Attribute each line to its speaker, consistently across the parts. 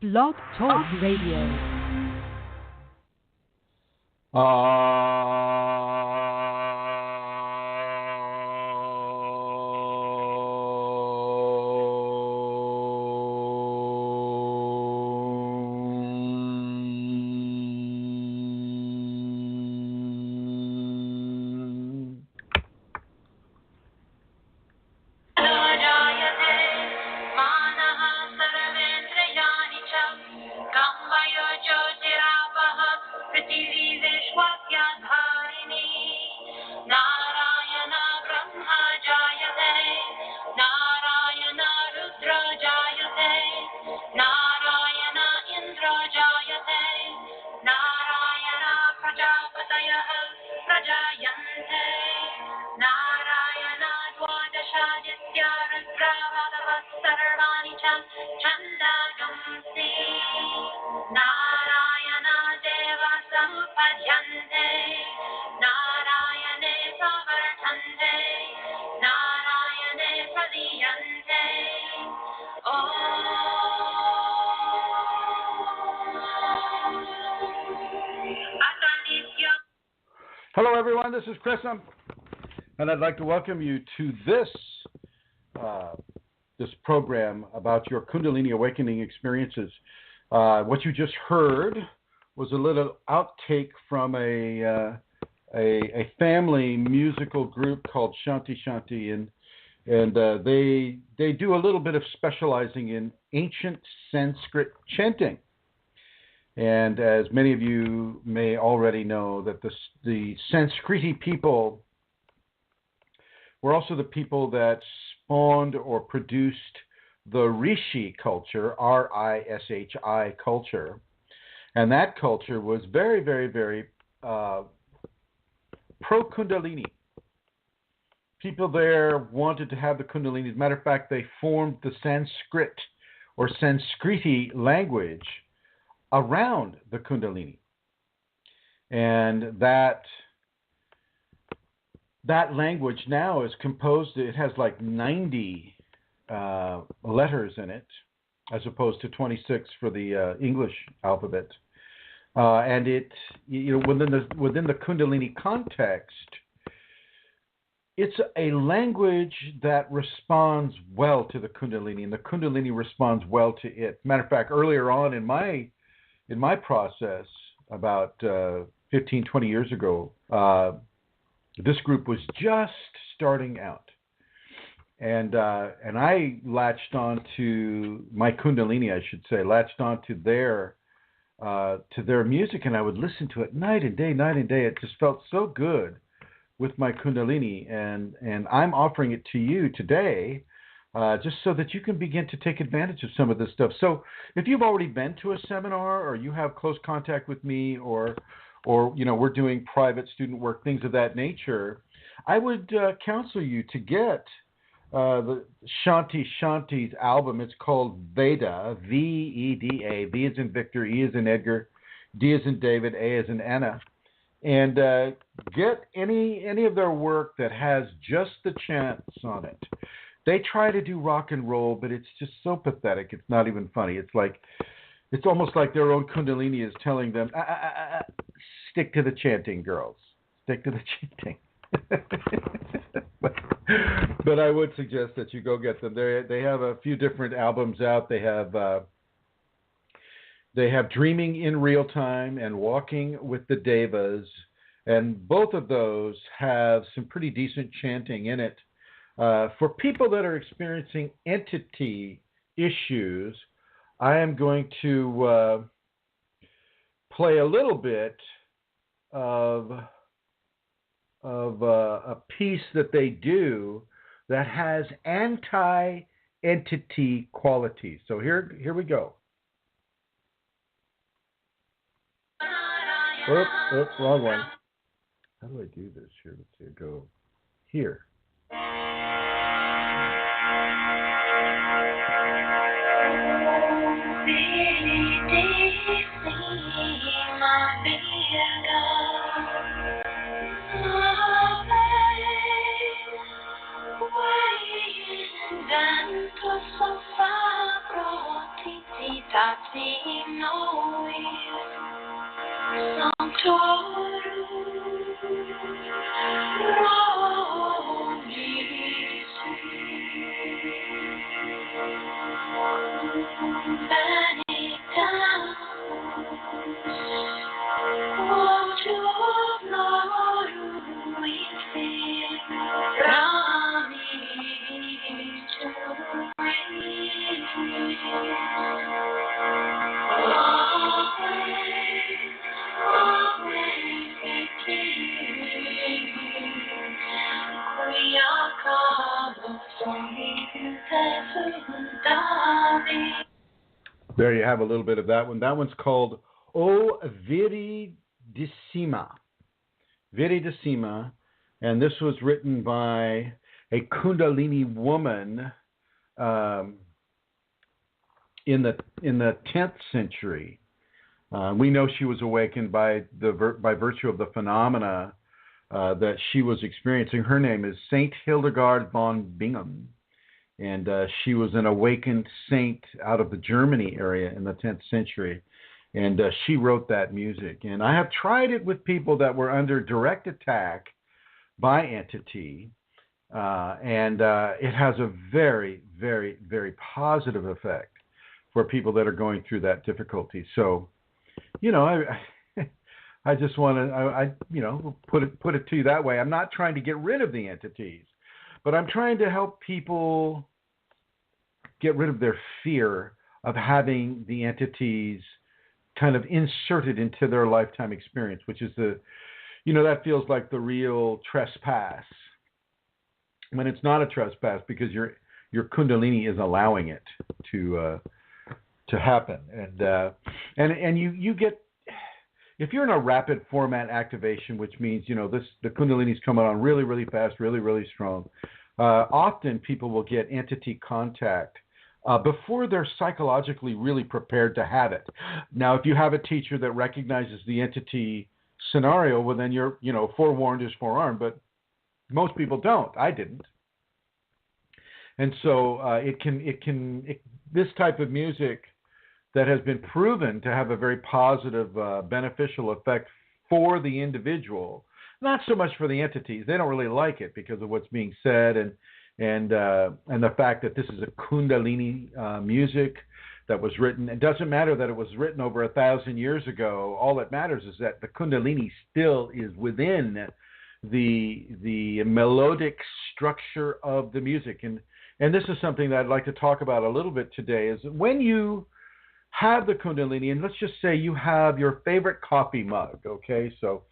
Speaker 1: Blog Talk Radio.
Speaker 2: Hello, everyone. This is Chrism, and I'd like to welcome you to this program about your Kundalini Awakening experiences. What you just heard was a little outtake from a family musical group called Shanti Shanti, and they do a little bit of specializing in ancient Sanskrit chanting. And as many of you may already know, that the Sanskriti people were also the people that spawned or produced the Rishi culture, R-I-S-H-I culture. And that culture was very, very, very pro-Kundalini. People there wanted to have the Kundalini. As a matter of fact, they formed the Sanskrit or Sanskriti language around the Kundalini. And that language now is composed, it has like 90 letters in it, as opposed to 26 for the English alphabet. And it, within the Kundalini context, it's a language that responds well to the Kundalini, and the Kundalini responds well to it. Matter of fact, earlier on in my process, about 15, 20 years ago, this group was just starting out. And I latched on to my Kundalini, I should say, latched on to their music, and I would listen to it night and day. It just felt so good with my Kundalini, and I'm offering it to you today, just so that you can begin to take advantage of some of this stuff. So if you've already been to a seminar, or you have close contact with me, or we're doing private student work, things of that nature, I would counsel you to get the Shanti Shanti's album. It's called Veda, V-E-D-A. V as in Victor, E as in Edgar, D as in David, A as in Anna. And get any of their work that has just the chants on it. They try to do rock and roll, but it's just so pathetic. It's not even funny. It's almost like their own Kundalini is telling them, stick to the chanting, girls. Stick to the chanting. But I would suggest that you go get them. They have a few different albums out. They have Dreaming in Real Time and Walking with the Devas, and both of those have some pretty decent chanting in it. For people that are experiencing entity issues, I am going to play a little bit of a piece that they do that has anti-entity qualities. So here we go. Oops, wrong one. How do I do this here? Let's see, go here. There you have a little bit of that one. That one's called O Viridissima. Viridissima. And this was written by a Kundalini woman in the 10th century. We know she was awakened by virtue of the phenomena that she was experiencing. Her name is Saint Hildegard von Bingen. And she was an awakened saint out of the Germany area in the 10th century. And she wrote that music. And I have tried it with people that were under direct attack by entity. And it has a very, very, very positive effect for people that are going through that difficulty. So, I just want to, put it to you that way. I'm not trying to get rid of the entities. But I'm trying to help people get rid of their fear of having the entities kind of inserted into their lifetime experience, which is that feels like the real trespass. When it's not a trespass because your Kundalini is allowing it to happen, and you get. If you're in a rapid format activation, which means, the Kundalini's coming on really, really fast, really, really strong, often people will get entity contact before they're psychologically really prepared to have it. Now, if you have a teacher that recognizes the entity scenario, well, then you're, forewarned is forearmed, but most people don't. I didn't. And so this type of music that has been proven to have a very positive, beneficial effect for the individual, not so much for the entities. They don't really like it because of what's being said and the fact that this is a Kundalini music that was written. It doesn't matter that it was written over 1,000 years ago. All that matters is that the Kundalini still is within the melodic structure of the music. And this is something that I'd like to talk about a little bit today, is when you have the Kundalini, and let's just say you have your favorite coffee mug, okay? So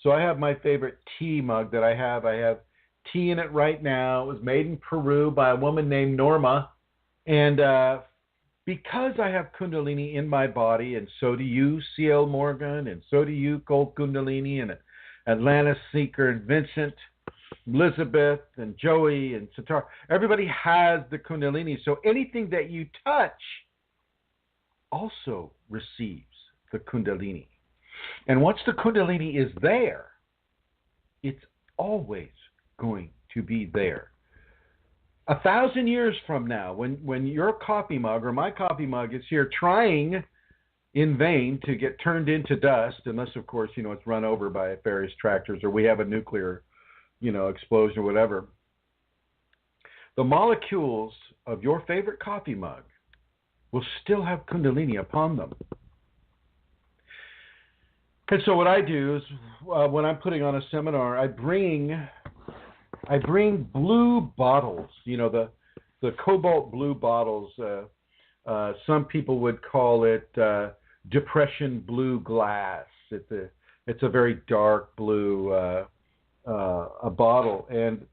Speaker 2: I have my favorite tea mug that I have. I have tea in it right now. It was made in Peru by a woman named Norma. And because I have Kundalini in my body, and so do you, C.L. Morgan, and so do you, Gold Kundalini, and Atlantis Seeker, and Vincent, Elizabeth, and Joey, and Sitar. Everybody has the Kundalini. So anything that you touch also receives the Kundalini. And once the Kundalini is there, it's always going to be there. 1,000 years from now, when your coffee mug or my coffee mug is here trying in vain to get turned into dust, unless, of course, it's run over by various tractors or we have a nuclear, explosion or whatever, the molecules of your favorite coffee mug will still have Kundalini upon them. And so what I do is when I'm putting on a seminar, I bring blue bottles, the cobalt blue bottles. Some people would call it depression blue glass. It's a very dark blue a bottle, and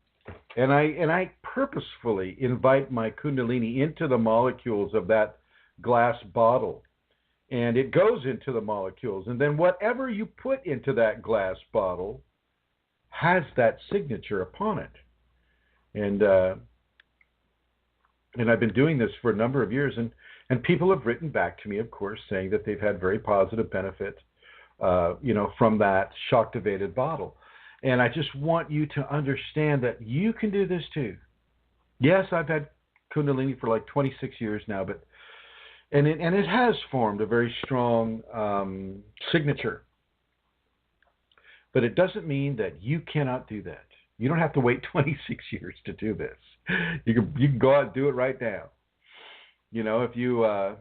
Speaker 2: I purposefully invite my Kundalini into the molecules of that glass bottle, and it goes into the molecules, and then whatever you put into that glass bottle has that signature upon it. And I've been doing this for a number of years, and people have written back to me, of course, saying that they've had very positive benefit, from that shocktivated bottle. And I just want you to understand that you can do this too. Yes, I've had Kundalini for like 26 years now, but And it has formed a very strong signature. But it doesn't mean that you cannot do that. You don't have to wait 26 years to do this. You can go out and do it right now. You know, if you're an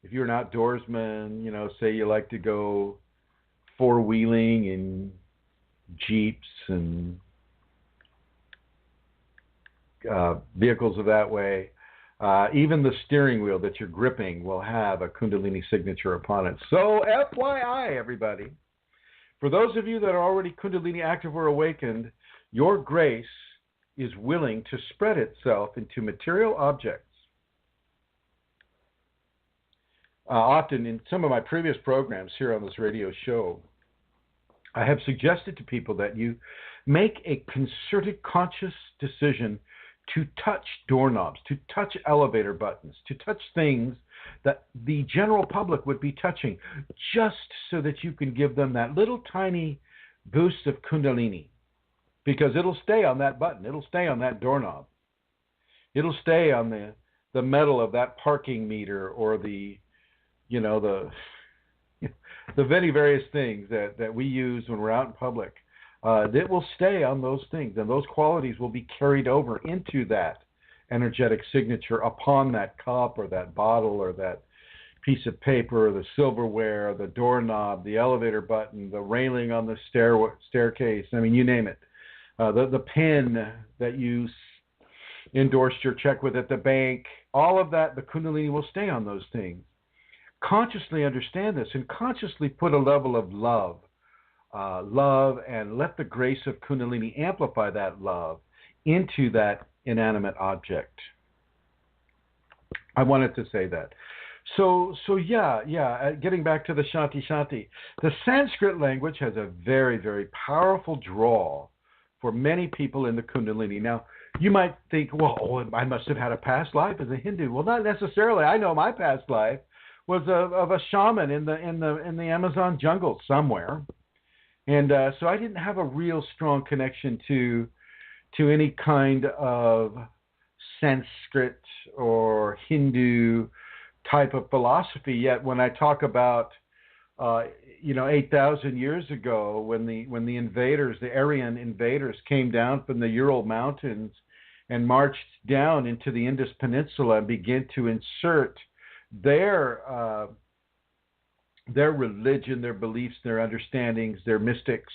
Speaker 2: outdoorsman, you know, say you like to go four-wheeling in Jeeps and vehicles of that way, even the steering wheel that you're gripping will have a Kundalini signature upon it. So FYI, everybody, for those of you that are already Kundalini active or awakened, your grace is willing to spread itself into material objects. Often in some of my previous programs here on this radio show, I have suggested to people that you make a concerted, conscious decision to touch doorknobs, to touch elevator buttons, to touch things that the general public would be touching, just so that you can give them that little tiny boost of Kundalini. Because it'll stay on that button. It'll stay on that doorknob. It'll stay on the metal of that parking meter, or the many various things that we use when we're out in public. It will stay on those things, and those qualities will be carried over into that energetic signature upon that cup or that bottle or that piece of paper or the silverware, the doorknob, the elevator button, the railing on the staircase. I mean, you name it. The pen that you endorsed your check with at the bank, all of that, the Kundalini will stay on those things. Consciously understand this and consciously put a level of love, and let the grace of Kundalini amplify that love into that inanimate object. I wanted to say that. So getting back to the Shanti Shanti, the Sanskrit language has a very, very powerful draw for many people in the Kundalini. Now, you might think, well, I must have had a past life as a Hindu. Well, not necessarily. I know my past life was of a shaman in the Amazon jungle somewhere, and so I didn't have a real strong connection to any kind of Sanskrit or Hindu type of philosophy. Yet when I talk about 8,000 years ago, when the invaders, the Aryan invaders, came down from the Ural Mountains and marched down into the Indus Peninsula and began to insert their religion, their beliefs, their understandings, their mystics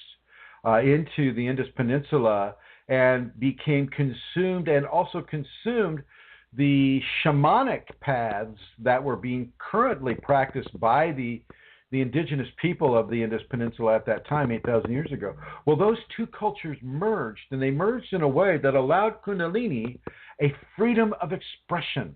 Speaker 2: into the Indus Peninsula, and became consumed and also consumed the shamanic paths that were being currently practiced by the indigenous people of the Indus Peninsula at that time, 8,000 years ago. Well, those two cultures merged, and they merged in a way that allowed Kundalini a freedom of expression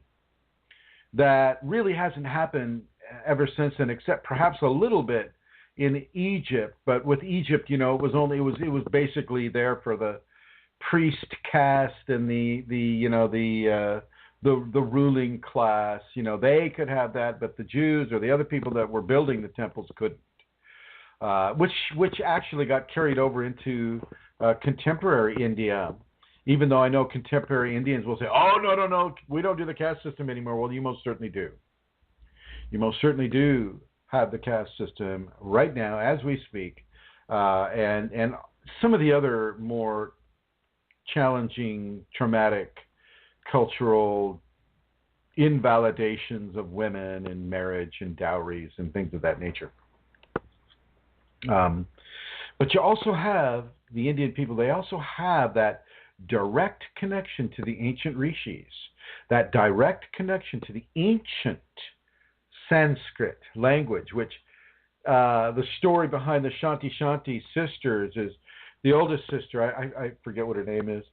Speaker 2: that really hasn't happened ever since then, except perhaps a little bit in Egypt. But with Egypt, it was basically there for the priest caste and the ruling class. They could have that, but the Jews or the other people that were building the temples couldn't. Which actually got carried over into contemporary India. Even though I know contemporary Indians will say, oh, no, we don't do the caste system anymore. Well, you most certainly do. You most certainly do have the caste system right now as we speak. And some of the other more challenging, traumatic, cultural invalidations of women and marriage and dowries and things of that nature. But you also have the Indian people, they also have that direct connection to the ancient rishis, that direct connection to the ancient Sanskrit language, which the story behind the Shanti Shanti sisters is the oldest sister, I forget what her name is,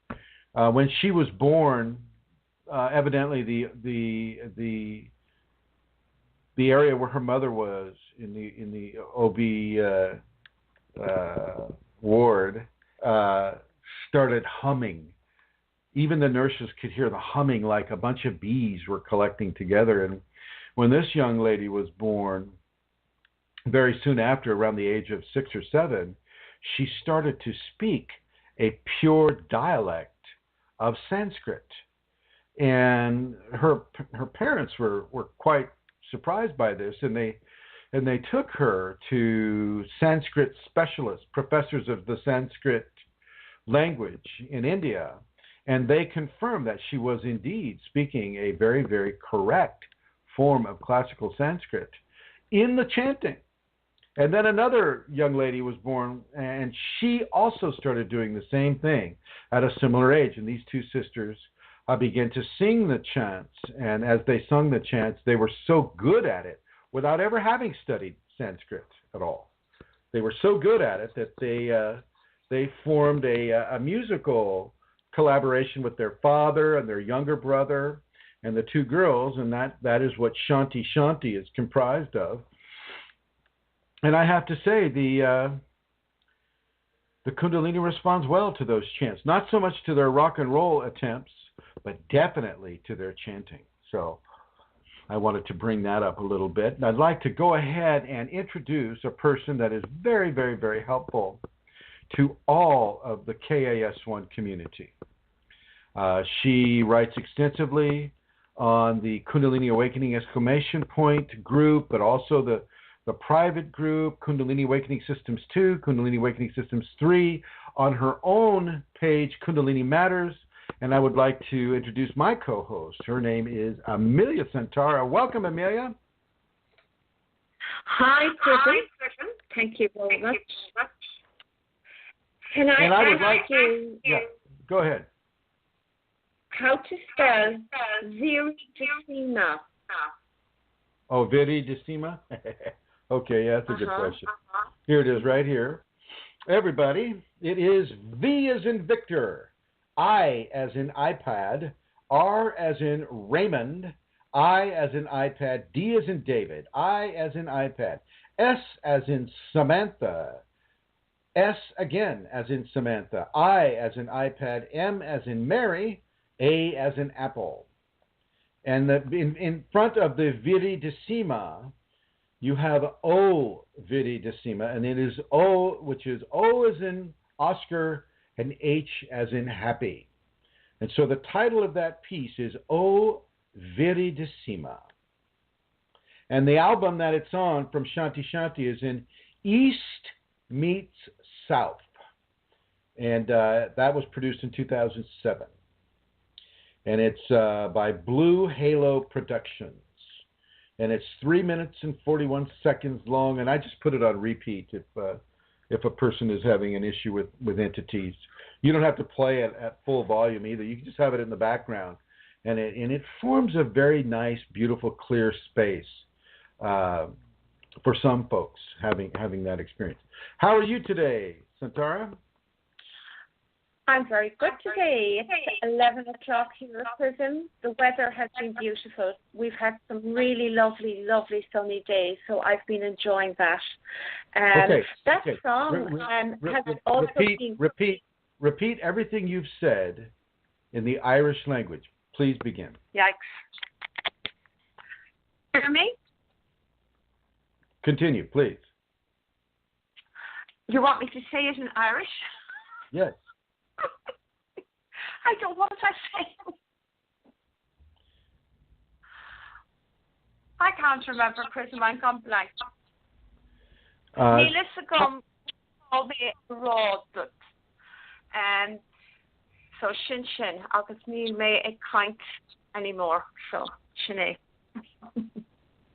Speaker 2: when she was born, evidently the area where her mother was in the OB ward started humming. Even the nurses could hear the humming, like a bunch of bees were collecting together. And when this young lady was born, very soon after, around the age of 6 or 7, she started to speak a pure dialect of Sanskrit. And her parents were quite surprised by this, and they took her to Sanskrit specialists, professors of the Sanskrit language in India, and they confirmed that she was indeed speaking a very, very correct form of classical Sanskrit in the chanting. And then another young lady was born, and she also started doing the same thing at a similar age. And these two sisters began to sing the chants. And as they sung the chants, they were so good at it without ever having studied Sanskrit at all. They were so good at it that they formed a musical collaboration with their father and their younger brother and the two girls, and that is what Shanti Shanti is comprised of. And I have to say, the Kundalini responds well to those chants. Not so much to their rock and roll attempts, but definitely to their chanting. So I wanted to bring that up a little bit. And I'd like to go ahead and introduce a person that is very, very, very helpful to all of the KAS1 community. She writes extensively on the Kundalini Awakening exclamation point group, but also the private group, Kundalini Awakening Systems 2, Kundalini Awakening Systems 3, on her own page, Kundalini Matters. And I would like to introduce my co-host. Her name is Amelia Santara. Welcome, Amelia.
Speaker 3: Hi, Chrism. Thank you very much. Can I ask you
Speaker 2: go ahead.
Speaker 3: How to spell Viridissima?
Speaker 2: Oh, Viridissima? Okay, yeah, that's a good question. Here it is right here. Everybody, it is V as in Victor, I as in iPad, R as in Raymond, I as in iPad, D as in David, I as in iPad, S as in Samantha, S again as in Samantha, I as in iPad, M as in Mary, A as in Apple. And in front of the Viridissima, you have O Viridissima, and it is O, which is O as in Oscar and H as in happy. And so the title of that piece is O Viridissima. And the album that it's on from Shanti Shanti is in East Meets South. And that was produced in 2007. And it's by Blue Halo Productions. And it's 3 minutes and 41 seconds long. And I just put it on repeat if a person is having an issue with entities. You don't have to play it at full volume either. You can just have it in the background. And it forms a very nice, beautiful, clear space for some folks having that experience. How are you today, Santara?
Speaker 3: I'm very good today. It's 11 o'clock here at Chrism. The weather has been beautiful. We've had some really lovely, lovely sunny days, so I've been enjoying that. That song has also been...
Speaker 2: Repeat everything you've said in the Irish language. Please begin.
Speaker 3: Yikes. Hear me?
Speaker 2: Continue, please.
Speaker 3: You want me to say it in Irish?
Speaker 2: Yes.
Speaker 3: I don't know what I say. I can't remember, Chrism. I'm gone blank. Níl is agam all the road, and so shin agus níl me a kind anymore. So shinné.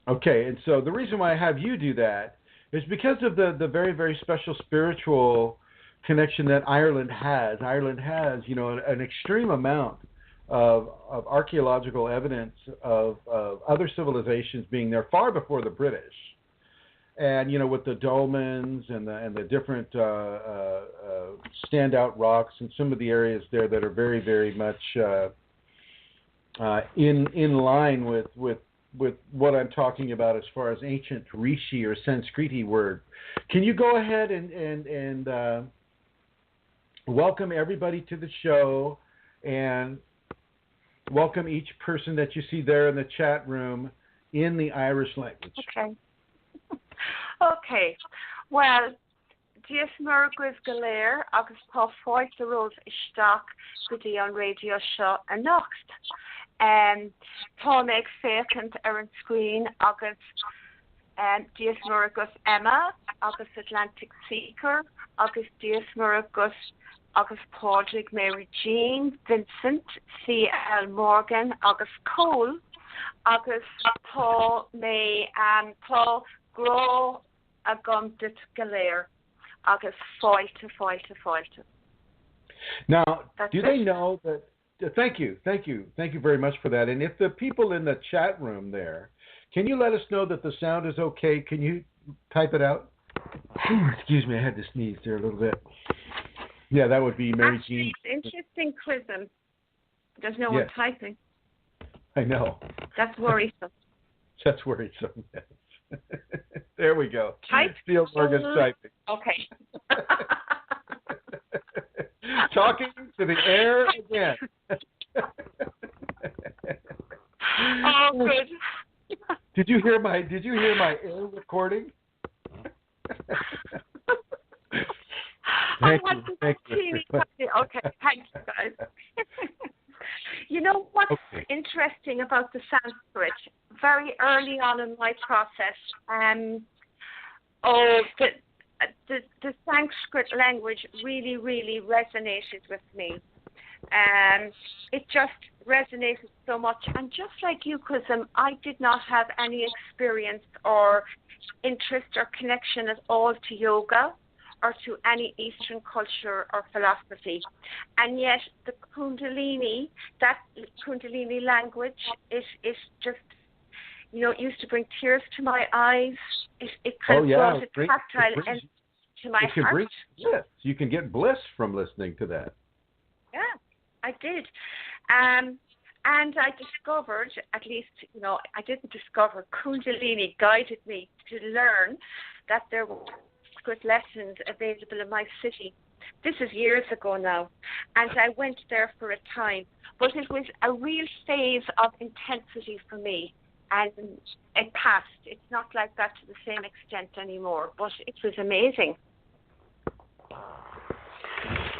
Speaker 2: Okay, and so the reason why I have you do that is because of the very, very special spiritual connection that Ireland has. Ireland has, an extreme amount of archaeological evidence of other civilizations being there far before the British. And, with the dolmens and the different standout rocks and some of the areas there that are very, very much in line with what I'm talking about as far as ancient Rishi or Sanskriti word. Can you go ahead and welcome everybody to the show and welcome each person that you see there in the chat room in the Irish language?
Speaker 3: Okay. Okay. Well, Dias Murgus Galer, agus tá fáilte rud isteach go dtí an radio seo a nocht. Tá méid fécant ar an screen agus Dias Murgus Emma, agus Atlantic Seeker, agus Dias Murgus agus Padraig Mary Jean, Vincent, C.L. Morgan, agus Cole, agus tá mé tá gro a gomdit galéir, agus fáilte.
Speaker 2: Now,
Speaker 3: That's
Speaker 2: do
Speaker 3: it.
Speaker 2: they know that? Thank you very much for that. And if the people in the chat room there, can you let us know that the sound is okay? Can you type it out? Excuse me, I had to sneeze there a little bit. Yeah, that would be Mary Jean.
Speaker 3: It's interesting, Chrism. There's no one
Speaker 2: Yes.
Speaker 3: typing.
Speaker 2: I know.
Speaker 3: That's worrisome.
Speaker 2: That's worrisome. Yes. There we go.
Speaker 3: Type.
Speaker 2: Steel Morgan's typing.
Speaker 3: Okay.
Speaker 2: Talking to the air again.
Speaker 3: Oh, good.
Speaker 2: Did you hear my air recording? Thank you. Thank you.
Speaker 3: Okay, thank you, guys. You know what's
Speaker 2: Okay.
Speaker 3: interesting about the Sanskrit? Very early on in my process, the Sanskrit language really, really resonated with me. It just resonated so much. And just like you, Chrism, I did not have any experience or interest or connection at all to yoga or to any Eastern culture or philosophy. And yet the Kundalini, that Kundalini language, is just, you know, it used to bring tears to my eyes. It kind of brought a tactile end to my heart.
Speaker 2: Yes, you can get bliss from listening to that.
Speaker 3: Yeah, I did. And I discovered, at least, you know, I didn't discover, Kundalini guided me to learn that there were Sanskrit lessons available in my city. This is years ago now. And I went there for a time. But it was a real phase of intensity for me. And it passed. It's not like that to the same extent anymore. But it was amazing.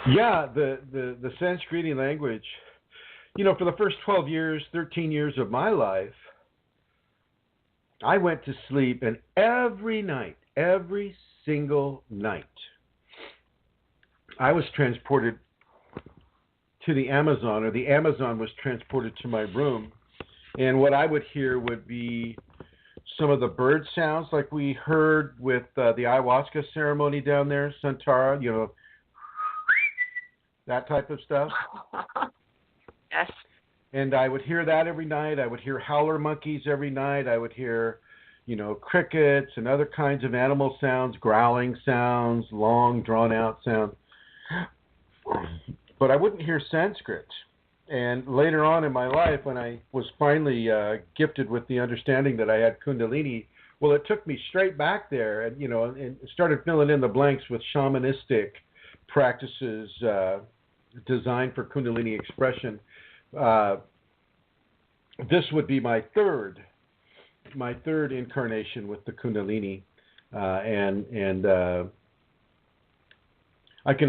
Speaker 2: Yeah, the Sanskrit language, you know, for the first 12 years, 13 years of my life, I went to sleep, and every night, every single night, I was transported to the Amazon, or the Amazon was transported to my room, and what I would hear would be some of the bird sounds like we heard with the ayahuasca ceremony down there, Santara, you know, that type of stuff.
Speaker 3: Yes.
Speaker 2: And I would hear that every night. I would hear howler monkeys every night. I would hear, you know, crickets and other kinds of animal sounds, growling sounds, long, drawn-out sounds. But I wouldn't hear Sanskrit. And later on in my life, when I was finally gifted with the understanding that I had Kundalini, well, it took me straight back there and, you know, and started filling in the blanks with shamanistic practices designed for Kundalini expression. This would be my third incarnation with the Kundalini, and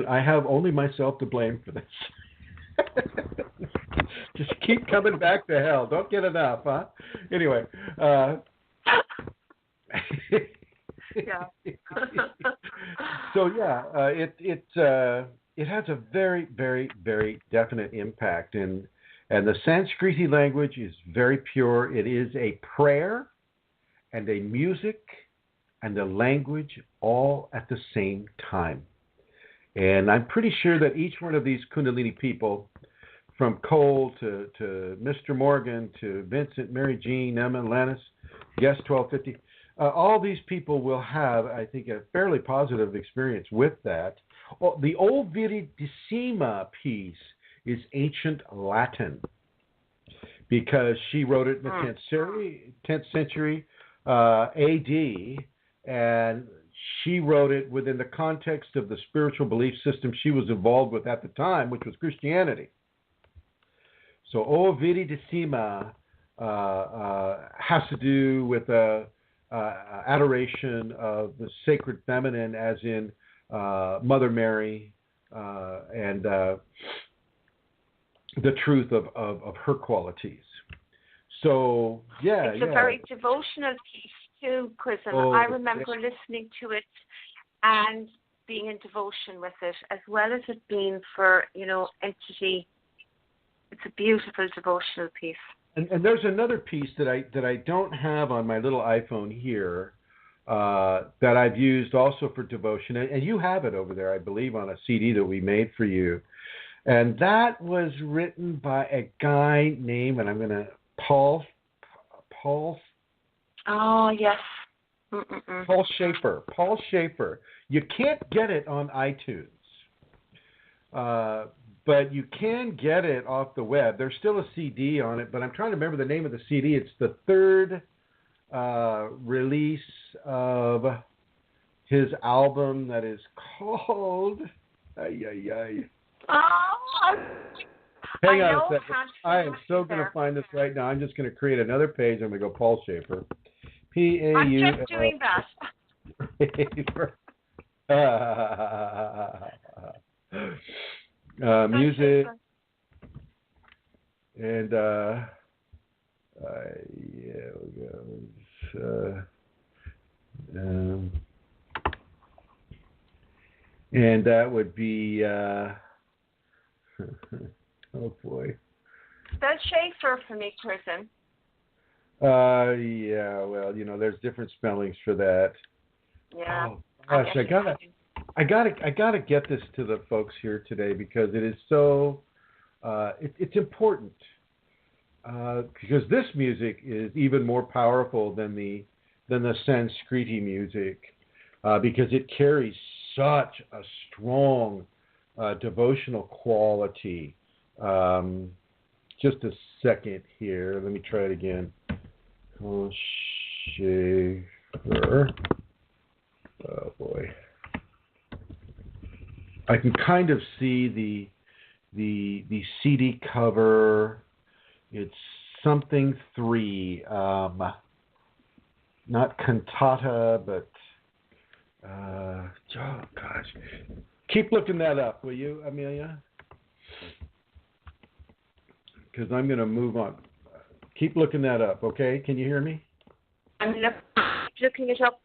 Speaker 2: I have only myself to blame for this. Just keep coming back to hell. Don't get enough, huh? Anyway.
Speaker 3: Yeah.
Speaker 2: So yeah, it has a very, very, very definite impact, and the Sanskrit language is very pure. It is a prayer and a music and a language all at the same time. And I'm pretty sure that each one of these Kundalini people, from Cole to Mr. Morgan to Vincent, Mary Jean, Emma, Lannis, Guest 1250, all these people will have, I think, a fairly positive experience with that. Well, the O Viridissima piece is ancient Latin because she wrote it in the 10th century AD, and she wrote it within the context of the spiritual belief system she was involved with at the time, which was Christianity. So O Viridissima has to do with adoration of the sacred feminine, as in Mother Mary, and the truth of her qualities. So,
Speaker 3: it's a very devotional piece too, Chrism. I remember listening to it and being in devotion with it, as well as it being for, entity. It's a beautiful devotional piece.
Speaker 2: And there's another piece that I don't have on my little iPhone here that I've used also for devotion, and you have it over there, I believe, on a CD that we made for you. And that was written by a guy named, and I'm going to, Paul.
Speaker 3: Oh, yes.
Speaker 2: Paul Schaefer. You can't get it on iTunes, but you can get it off the web. There's still a CD on it, but I'm trying to remember the name of the CD. It's the third release of his album that is called... Hang on a second. I am so going to find this right now. I'm just going to create another page. I'm going to go Paul Schaefer. P-A-U.
Speaker 3: I'm just doing that.
Speaker 2: Music. And, yeah, we go. And that would be, oh boy.
Speaker 3: Spell Schaefer for me, Chrism.
Speaker 2: Yeah, well, there's different spellings for that.
Speaker 3: Yeah.
Speaker 2: Oh, gosh, I gotta get this to the folks here today because it is so, it's important. Because this music is even more powerful than the Sanskriti music, because it carries such a strong devotional quality. Just a second here. Let me try it again. Oh, Schaefer. Oh boy. I can kind of see the CD cover. It's something 3. Not cantata, but oh gosh. Keep looking that up, will you, Amelia? Because I'm going to move on. Keep looking that up, okay? Can you hear me?
Speaker 3: I'm looking it up.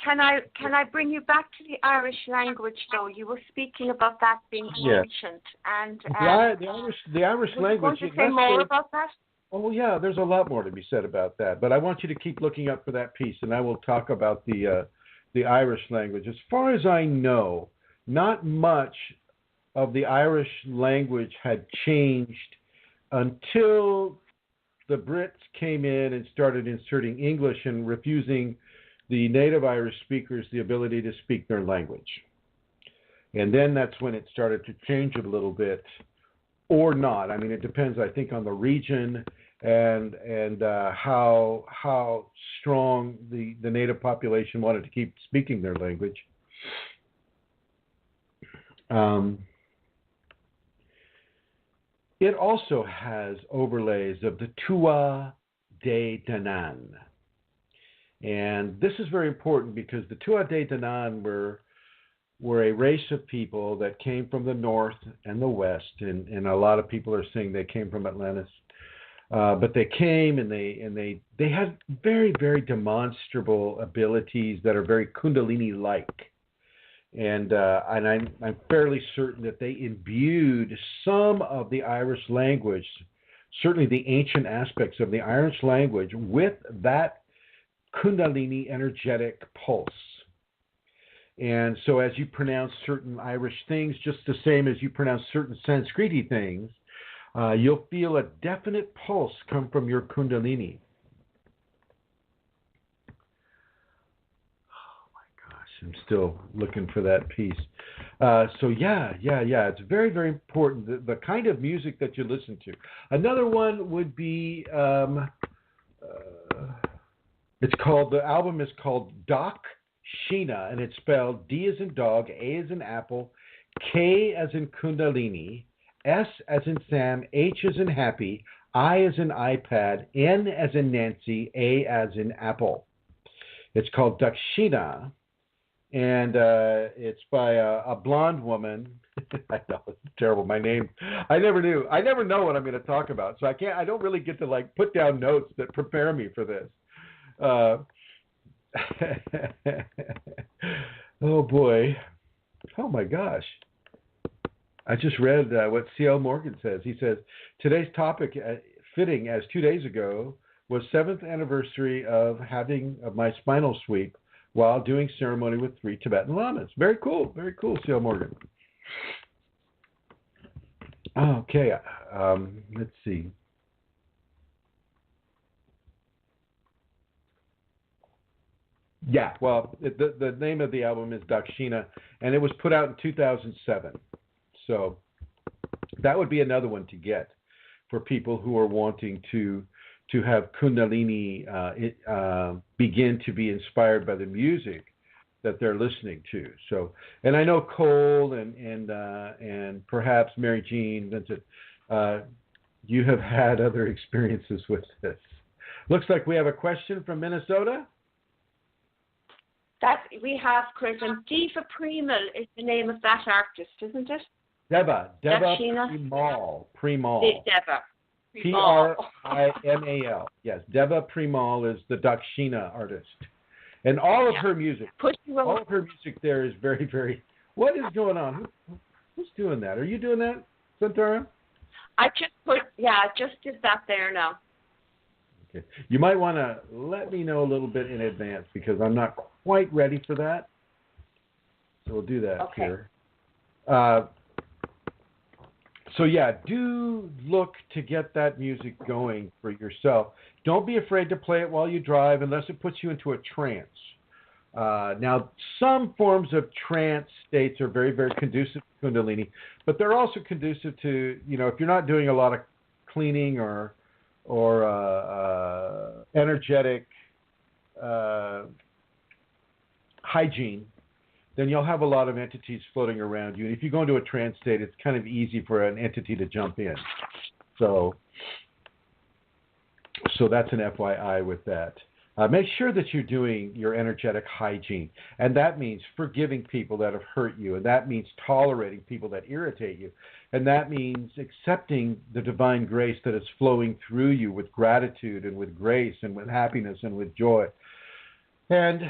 Speaker 3: Can I bring you back to the Irish language, though? You were speaking about that being ancient, and
Speaker 2: the Irish language.
Speaker 3: You want to say more about that?
Speaker 2: Oh yeah, there's a lot more to be said about that. But I want you to keep looking up for that piece, and I will talk about the Irish language. As far as I know, not much of the Irish language had changed until the Brits came in and started inserting English and refusing the native Irish speakers the ability to speak their language. And then that's when it started to change a little bit, or not. I mean, it depends, I think, on the region and how strong the native population wanted to keep speaking their language. It also has overlays of the Tua De Danann. And this is very important because the Tua De Danann were a race of people that came from the north and the west, and a lot of people are saying they came from Atlantis. But they came and they had very, very demonstrable abilities that are very Kundalini-like. And I'm fairly certain that they imbued some of the Irish language, certainly the ancient aspects of the Irish language, with that Kundalini energetic pulse. And so as you pronounce certain Irish things, just the same as you pronounce certain Sanskriti things, you'll feel a definite pulse come from your Kundalini. I'm still looking for that piece. So yeah. It's very, very important, the kind of music that you listen to. Another one would be, the album is called Dakshina, and it's spelled D as in dog, A as in apple, K as in Kundalini, S as in Sam, H as in happy, I as in iPad, N as in Nancy, A as in apple. It's called Dakshina. and it's by a blonde woman. I know it's terrible. My name, I never knew. I never know what I'm going to talk about, so I don't really get to like put down notes that prepare me for this. Oh boy. Oh my gosh. I just read what C.L. Morgan says. He says, today's topic, fitting as 2 days ago, was 7th anniversary of my spinal sweep while doing ceremony with 3 Tibetan lamas. Very cool, C.L. Morgan. Okay, let's see. Yeah, well, the name of the album is Dakshina, and it was put out in 2007. So that would be another one to get for people who are wanting to have Kundalini begin to be inspired by the music that they're listening to. So, and I know Cole and perhaps Mary Jean, Vincent, you have had other experiences with this. Looks like we have a question from Minnesota.
Speaker 3: That we have, Chrism. Diva Premal is the name of that artist, isn't it?
Speaker 2: Deva Premal.
Speaker 3: Deva.
Speaker 2: Primal. Yes, Deva Premal is the Dakshina artist. And all of her music, there is very, very... What is going on? Who's doing that? Are you doing that, Santara?
Speaker 3: I just did that there now.
Speaker 2: Okay. You might want to let me know a little bit in advance because I'm not quite ready for that. So we'll do that here. So yeah, do look to get that music going for yourself. Don't be afraid to play it while you drive unless it puts you into a trance. Now, some forms of trance states are very, very conducive to Kundalini, but they're also conducive to, if you're not doing a lot of cleaning or energetic hygiene, then you'll have a lot of entities floating around you. And if you go into a trance state, it's kind of easy for an entity to jump in. So that's an FYI with that. Make sure that you're doing your energetic hygiene. And that means forgiving people that have hurt you. And that means tolerating people that irritate you. And that means accepting the divine grace that is flowing through you with gratitude and with grace and with happiness and with joy. And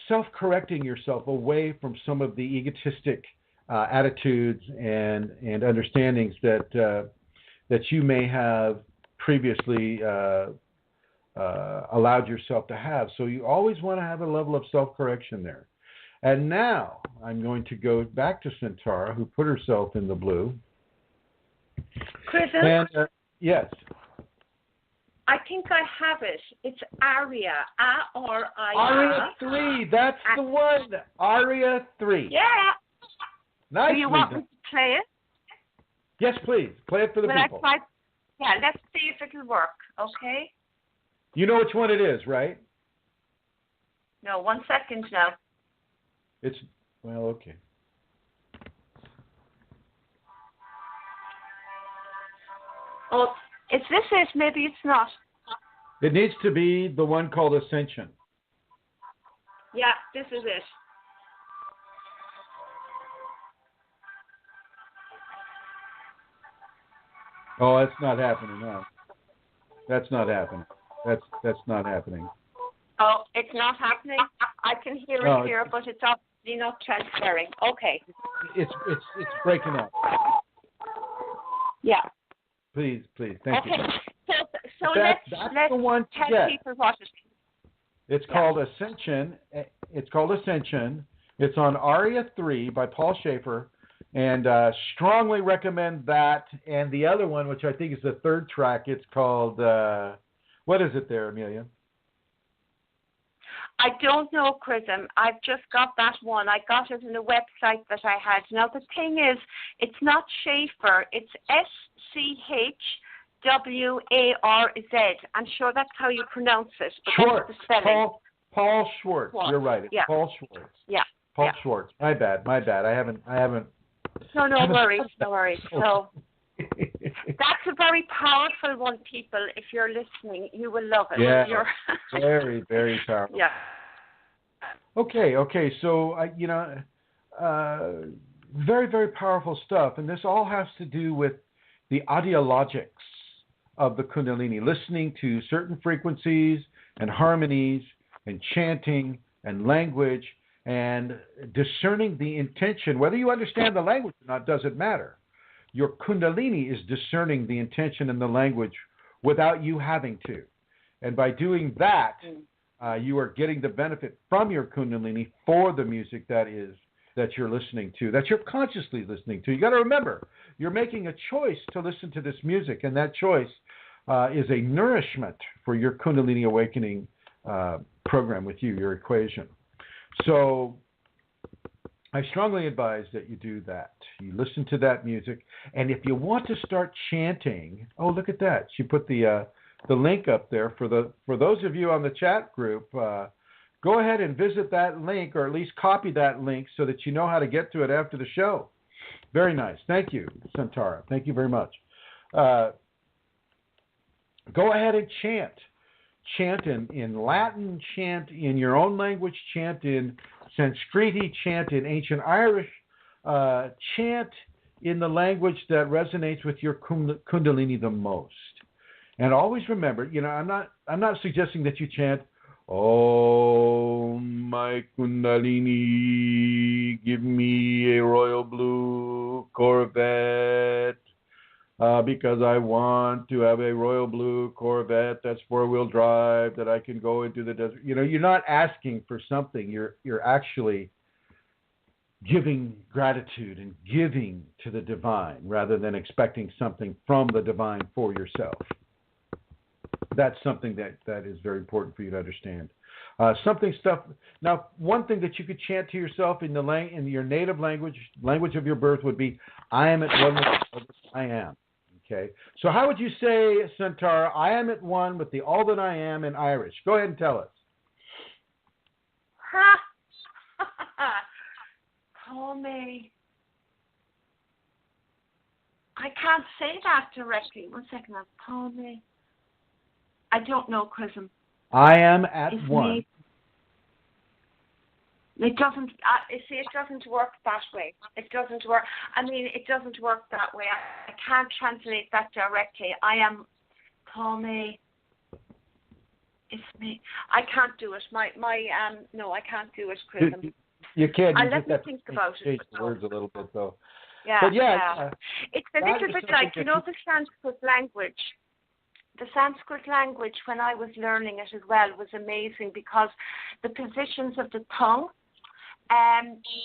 Speaker 2: self-correcting yourself away from some of the egotistic attitudes and understandings that you may have previously allowed yourself to have. So you always want to have a level of self-correction there. And now I'm going to go back to Santara, who put herself in the blue.
Speaker 3: Chrism?
Speaker 2: And yes.
Speaker 3: I think I have it. It's Aria. A-R-I-A.
Speaker 2: Aria 3. That's the one. Aria 3.
Speaker 3: Yeah.
Speaker 2: Nicely
Speaker 3: Do you want me
Speaker 2: done.
Speaker 3: to play it?
Speaker 2: Yes, please. Play it for the people.
Speaker 3: Let's see if it'll work, okay?
Speaker 2: You know which one it is, right?
Speaker 3: No, 1 second now.
Speaker 2: Okay.
Speaker 3: Oh, is this it? Maybe it's not.
Speaker 2: It needs to be the one called Ascension.
Speaker 3: Yeah, this is it.
Speaker 2: Oh, that's not happening now. That's not happening. That's not happening.
Speaker 3: Oh, it's not happening? I can hear it here, but it's obviously not transferring. Okay.
Speaker 2: It's breaking up.
Speaker 3: Yeah.
Speaker 2: Please, thank you.
Speaker 3: So
Speaker 2: that's
Speaker 3: let's
Speaker 2: the one to
Speaker 3: tell
Speaker 2: get.
Speaker 3: people what it is.
Speaker 2: It's called Ascension. It's on Aria 3 by Paul Schaefer, and strongly recommend that. And the other one, which I think is the third track, it's called, what is it there, Amelia?
Speaker 3: I don't know, Chrism. I've just got that one. I got it in a website that I had. Now, the thing is, it's not Schaefer. It's SCHWARZ. I'm sure that's how you pronounce it. But
Speaker 2: Schwartz.
Speaker 3: That's the spelling.
Speaker 2: Paul Schwartz. You're right. It's
Speaker 3: Yeah.
Speaker 2: Paul Schwartz.
Speaker 3: Yeah.
Speaker 2: Paul Schwartz. My bad. I haven't.
Speaker 3: No worries. So that's a very powerful one, people. If you're listening, you will love it.
Speaker 2: Yeah. Very, very powerful.
Speaker 3: Yeah.
Speaker 2: Okay. So, very, very powerful stuff. And this all has to do with the audiologics of the Kundalini, listening to certain frequencies and harmonies and chanting and language and discerning the intention. Whether you understand the language or not doesn't matter. Your Kundalini is discerning the intention and the language without you having to. And by doing that, you are getting the benefit from your Kundalini for the music that you're listening to, that you're consciously listening to. You got to remember, you're making a choice to listen to this music, and that choice is a nourishment for your Kundalini Awakening program with you, your equation. So I strongly advise that you do that. You listen to that music, and if you want to start chanting, oh, look at that. She put the link up there for those of you on the chat group. Go ahead and visit that link, or at least copy that link so that you know how to get to it after the show. Very nice. Thank you, Santara. Thank you very much. Go ahead and chant. Chant in Latin, chant in your own language, chant in Sanskriti, chant in ancient Irish, chant in the language that resonates with your Kundalini the most. And always remember, I'm not suggesting that you chant, "Oh, my Kundalini, give me a royal blue Corvette, because I want to have a royal blue Corvette that's four-wheel drive that I can go into the desert." You're not asking for something. You're actually giving gratitude and giving to the divine rather than expecting something from the divine for yourself. That's something that is very important for you to understand. Now, one thing that you could chant to yourself in your native language of your birth, would be, "I am at one with all that I am." Okay. So how would you say, Santara, "I am at one with the all that I am" in Irish? Go ahead and tell us.
Speaker 3: Call me. I can't say that directly. 1 second. Call me. I don't know, Chrism.
Speaker 2: I am at one.
Speaker 3: It doesn't. It doesn't work that way. It doesn't work. It doesn't work that way. I can't translate that directly. I am. Call me. It's me. I can't do it. No, I can't do it, Chrism.
Speaker 2: You can't.
Speaker 3: Let me think about it.
Speaker 2: Change the words a little bit, though.
Speaker 3: Yeah.
Speaker 2: But yeah.
Speaker 3: It's a little bit like the Sanskrit language. The Sanskrit language, when I was learning it as well, was amazing because the positions of the tongue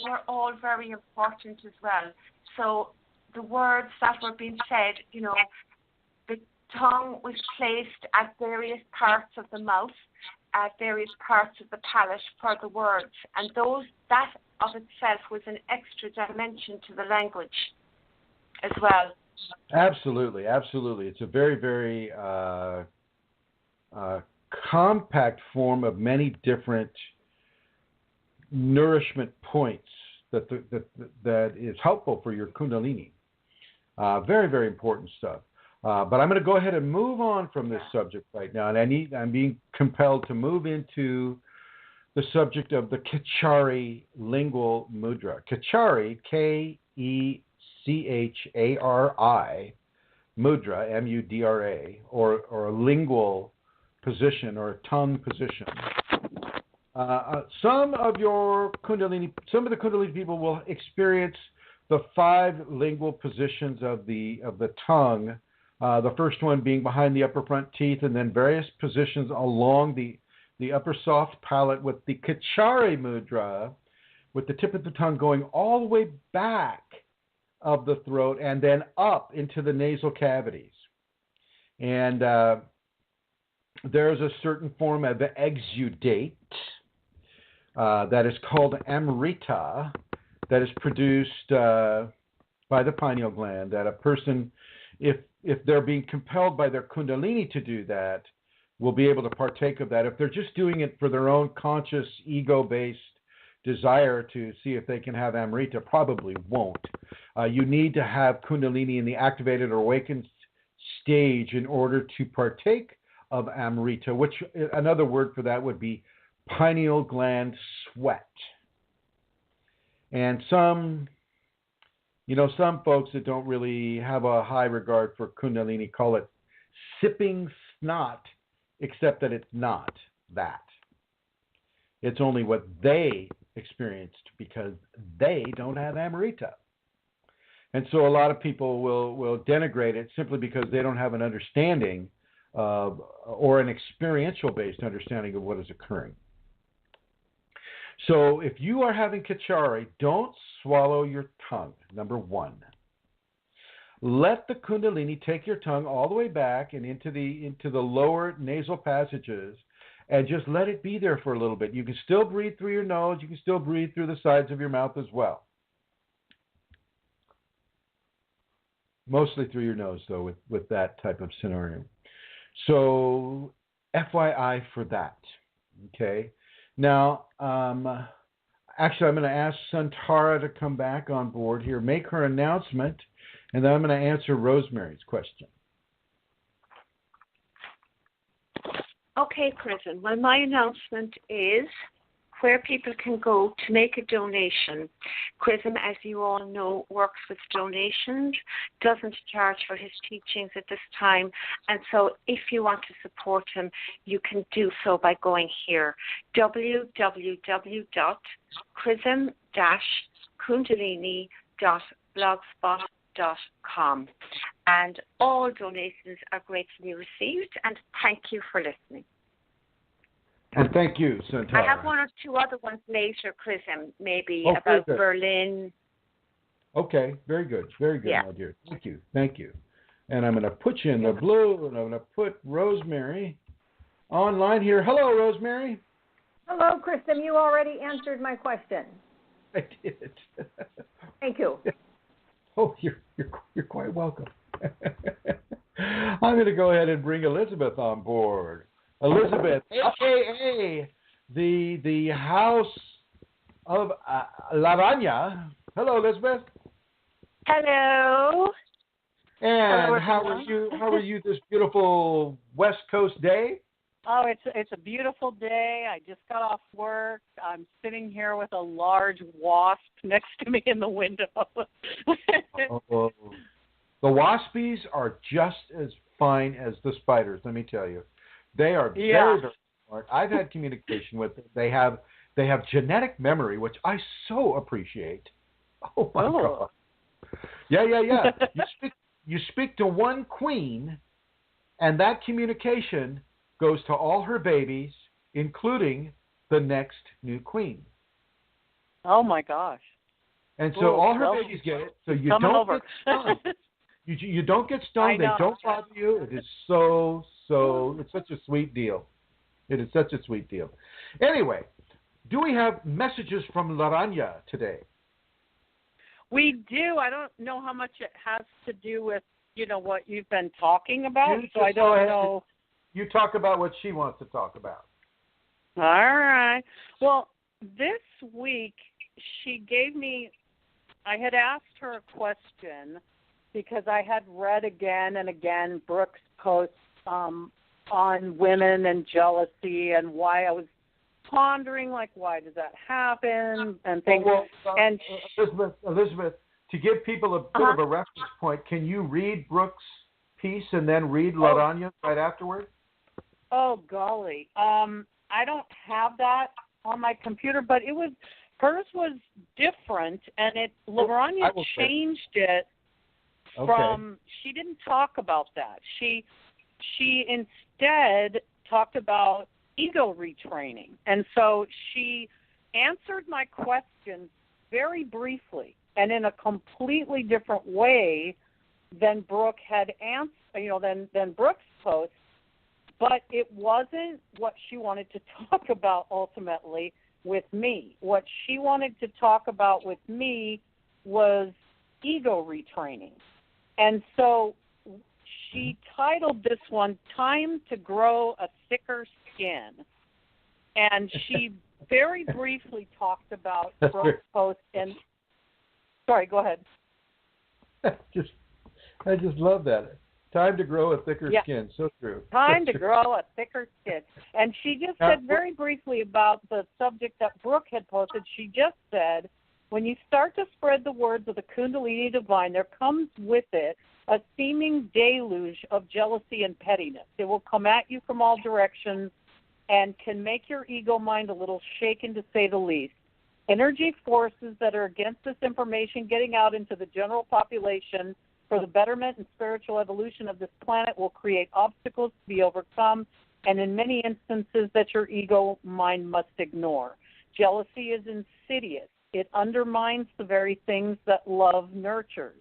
Speaker 3: were all very important as well. So the words that were being said, the tongue was placed at various parts of the mouth, at various parts of the palate for the words. And that of itself was an extra dimension to the language as well.
Speaker 2: Absolutely. It's a very, very compact form of many different nourishment points that is helpful for your Kundalini. Very, very important stuff. But I'm going to go ahead and move on from this subject right now, and I'm being compelled to move into the subject of the Kachari lingual mudra. Kachari, Kechari mudra, mudra, or a lingual position or a tongue position. Some of the Kundalini people will experience the 5 lingual positions of the tongue. The first one being behind the upper front teeth, and then various positions along the upper soft palate with the Kachari mudra, with the tip of the tongue going all the way back of the throat and then up into the nasal cavities. And there's a certain form of exudate that is called amrita that is produced by the pineal gland, that a person, if they're being compelled by their Kundalini to do that, will be able to partake of that. If they're just doing it for their own conscious, ego-based desire to see if they can have Amrita, probably won't. You need to have Kundalini in the activated or awakened stage in order to partake of Amrita, which another word for that would be pineal gland sweat. And some folks that don't really have a high regard for Kundalini call it sipping snot, except that it's not that. It's only what they experienced because they don't have Amrita. And so a lot of people will denigrate it simply because they don't have an understanding or an experiential-based understanding of what is occurring. So if you are having Kachari, don't swallow your tongue, number one. Let the Kundalini take your tongue all the way back and into the lower nasal passages and just let it be there for a little bit. You can still breathe through your nose. You can still breathe through the sides of your mouth as well. Mostly through your nose, though, with that type of scenario. So FYI for that, okay? Now, actually, I'm going to ask Santara to come back on board here, make her announcement, and then I'm going to answer Rosemary's question.
Speaker 3: Okay, Chrism. Well, my announcement is where people can go to make a donation. Chrism, as you all know, works with donations, doesn't charge for his teachings at this time, and so if you want to support him, you can do so by going here, www.chrism-kundalini.blogspot.com, and all donations are gratefully received, and thank you for listening.
Speaker 2: And thank you, Santara.
Speaker 3: I have one or two other ones later, Chrism, maybe about Berlin.
Speaker 2: Okay, very good, my dear. Thank you. And I'm going to put you in the blue, and I'm going to put Rosemary online here. Hello, Rosemary.
Speaker 4: Hello, Chrism. You already answered my question.
Speaker 2: I did.
Speaker 4: Thank you.
Speaker 2: Oh, you're quite welcome. I'm going to go ahead and bring Elizabeth on board. Elizabeth, a.k.a. the House of Lavanya. Hello, Elizabeth.
Speaker 5: Hello.
Speaker 2: And
Speaker 5: Hello,
Speaker 2: how are you this beautiful West Coast day?
Speaker 5: Oh, it's a beautiful day. I just got off work. I'm sitting here with a large wasp next to me in the window.
Speaker 2: Oh, the waspies are just as fine as the spiders, let me tell you. They are very, very smart. I've had communication with them. They have genetic memory, which I so appreciate. Oh my God. Yeah. You speak to one queen, and that communication goes to all her babies, including the next new queen.
Speaker 5: Oh my gosh.
Speaker 2: And so all her babies get it. So you don't get stung. You don't get stung. They don't bother you. It is so. It's such a sweet deal. It is such a sweet deal. Anyway, do we have messages from Laranya today?
Speaker 5: We do. I don't know how much it has to do with, what you've been talking about, so I don't know.
Speaker 2: You talk about what she wants to talk about.
Speaker 5: All right. Well, this week she gave me, I had asked her a question because I had read again and again Brooke's posts on women and jealousy and why I was pondering, why does that happen and things. And
Speaker 2: Elizabeth, to give people a bit of a reference point, can you read Brooke's piece and then read Laranya's right afterward?
Speaker 5: Oh, golly. I don't have that on my computer, but hers was different, and Laranya changed it from, she didn't talk about that. She instead talked about ego retraining. And so she answered my question very briefly and in a completely different way than Brooke had answered, than Brooke's post. But it wasn't what she wanted to talk about ultimately with me. What she wanted to talk about with me was ego retraining. And so she titled this one, Time to Grow a Thicker Skin. And she very briefly talked about Brooke's post. And sorry, go ahead.
Speaker 2: I just love that. Time to grow a thicker skin. So true.
Speaker 5: Time to grow a thicker skin. And she just said very briefly about the subject that Brooke had posted. She just said, when you start to spread the words of the Kundalini Divine, there comes with it a seeming deluge of jealousy and pettiness. It will come at you from all directions and can make your ego mind a little shaken, to say the least. Energy forces that are against this information getting out into the general population for the betterment and spiritual evolution of this planet will create obstacles to be overcome, and in many instances that your ego mind must ignore. Jealousy is insidious. It undermines the very things that love nurtures.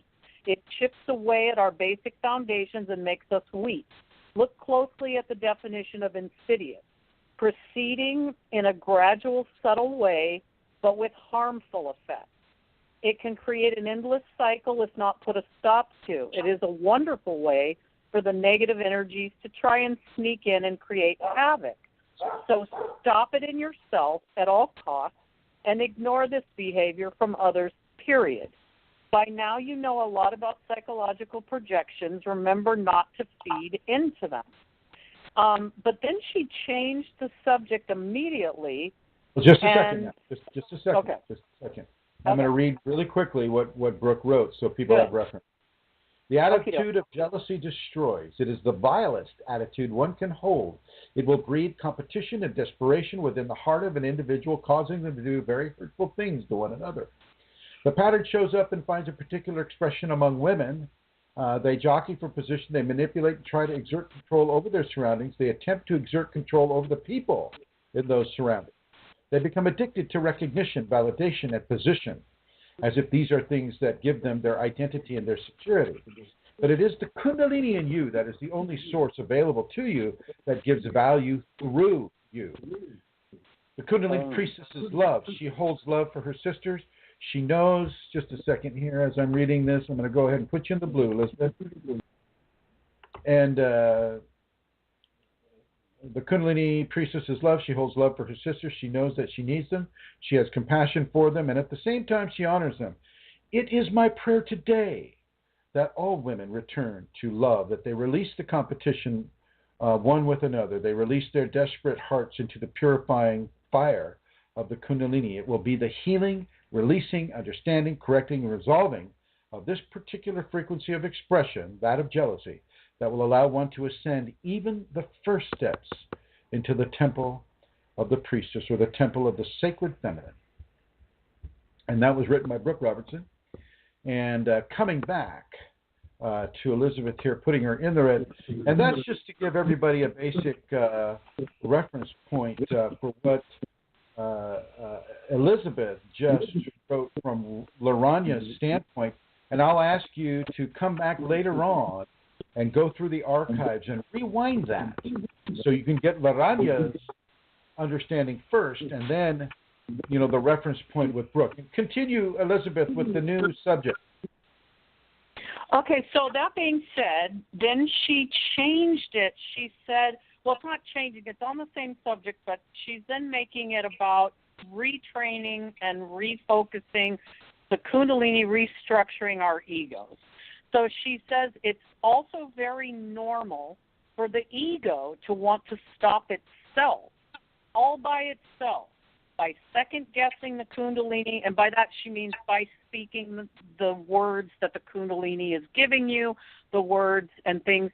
Speaker 5: It chips away at our basic foundations and makes us weak. Look closely at the definition of insidious: proceeding in a gradual, subtle way, but with harmful effects. It can create an endless cycle if not put a stop to. It is a wonderful way for the negative energies to try and sneak in and create havoc. So stop it in yourself at all costs and ignore this behavior from others, period. By now you know a lot about psychological projections. Remember not to feed into them. But then she changed the subject immediately.
Speaker 2: Well, just a second now. Just a second.
Speaker 5: Okay.
Speaker 2: Just a second. I'm going to read really quickly what Brooke wrote so people have reference. The attitude of jealousy destroys. It is the vilest attitude one can hold. It will breed competition and desperation within the heart of an individual, causing them to do very hurtful things to one another. The pattern shows up and finds a particular expression among women. They jockey for position. They manipulate and try to exert control over their surroundings. They attempt to exert control over the people in those surroundings. They become addicted to recognition, validation, and position, as if these are things that give them their identity and their security. But it is the Kundalini in you that is the only source available to you that gives value through you. The Kundalini priestess is love. She holds love for her sisters. She knows, just a second here as I'm reading this, I'm going to go ahead and put you in the blue, Elizabeth. And the Kundalini priestess is love. She holds love for her sisters. She knows that she needs them. She has compassion for them, and at the same time, she honors them. It is my prayer today that all women return to love, that they release the competition one with another. They release their desperate hearts into the purifying fire of the Kundalini. It will be the healing, releasing, understanding, correcting, and resolving of this particular frequency of expression, that of jealousy, that will allow one to ascend even the first steps into the temple of the priestess, or the temple of the sacred feminine. And that was written by Brooke Robertson. And coming back to Elizabeth here, putting her in the red. And that's just to give everybody a basic reference point for what Elizabeth just wrote from Laranya's standpoint. And I'll ask you to come back later on and go through the archives and rewind that so you can get Laranya's understanding first, and then, you know, the reference point with Brooke. Continue, Elizabeth, with the new subject.
Speaker 5: Okay, so that being said, then she changed it. She said, well, it's not changing, it's on the same subject, but she's then making it about retraining and refocusing the Kundalini, restructuring our egos. So she says it's also very normal for the ego to want to stop itself, all by itself, by second-guessing the Kundalini, and by that she means by speaking the words that the Kundalini is giving you, the words and things,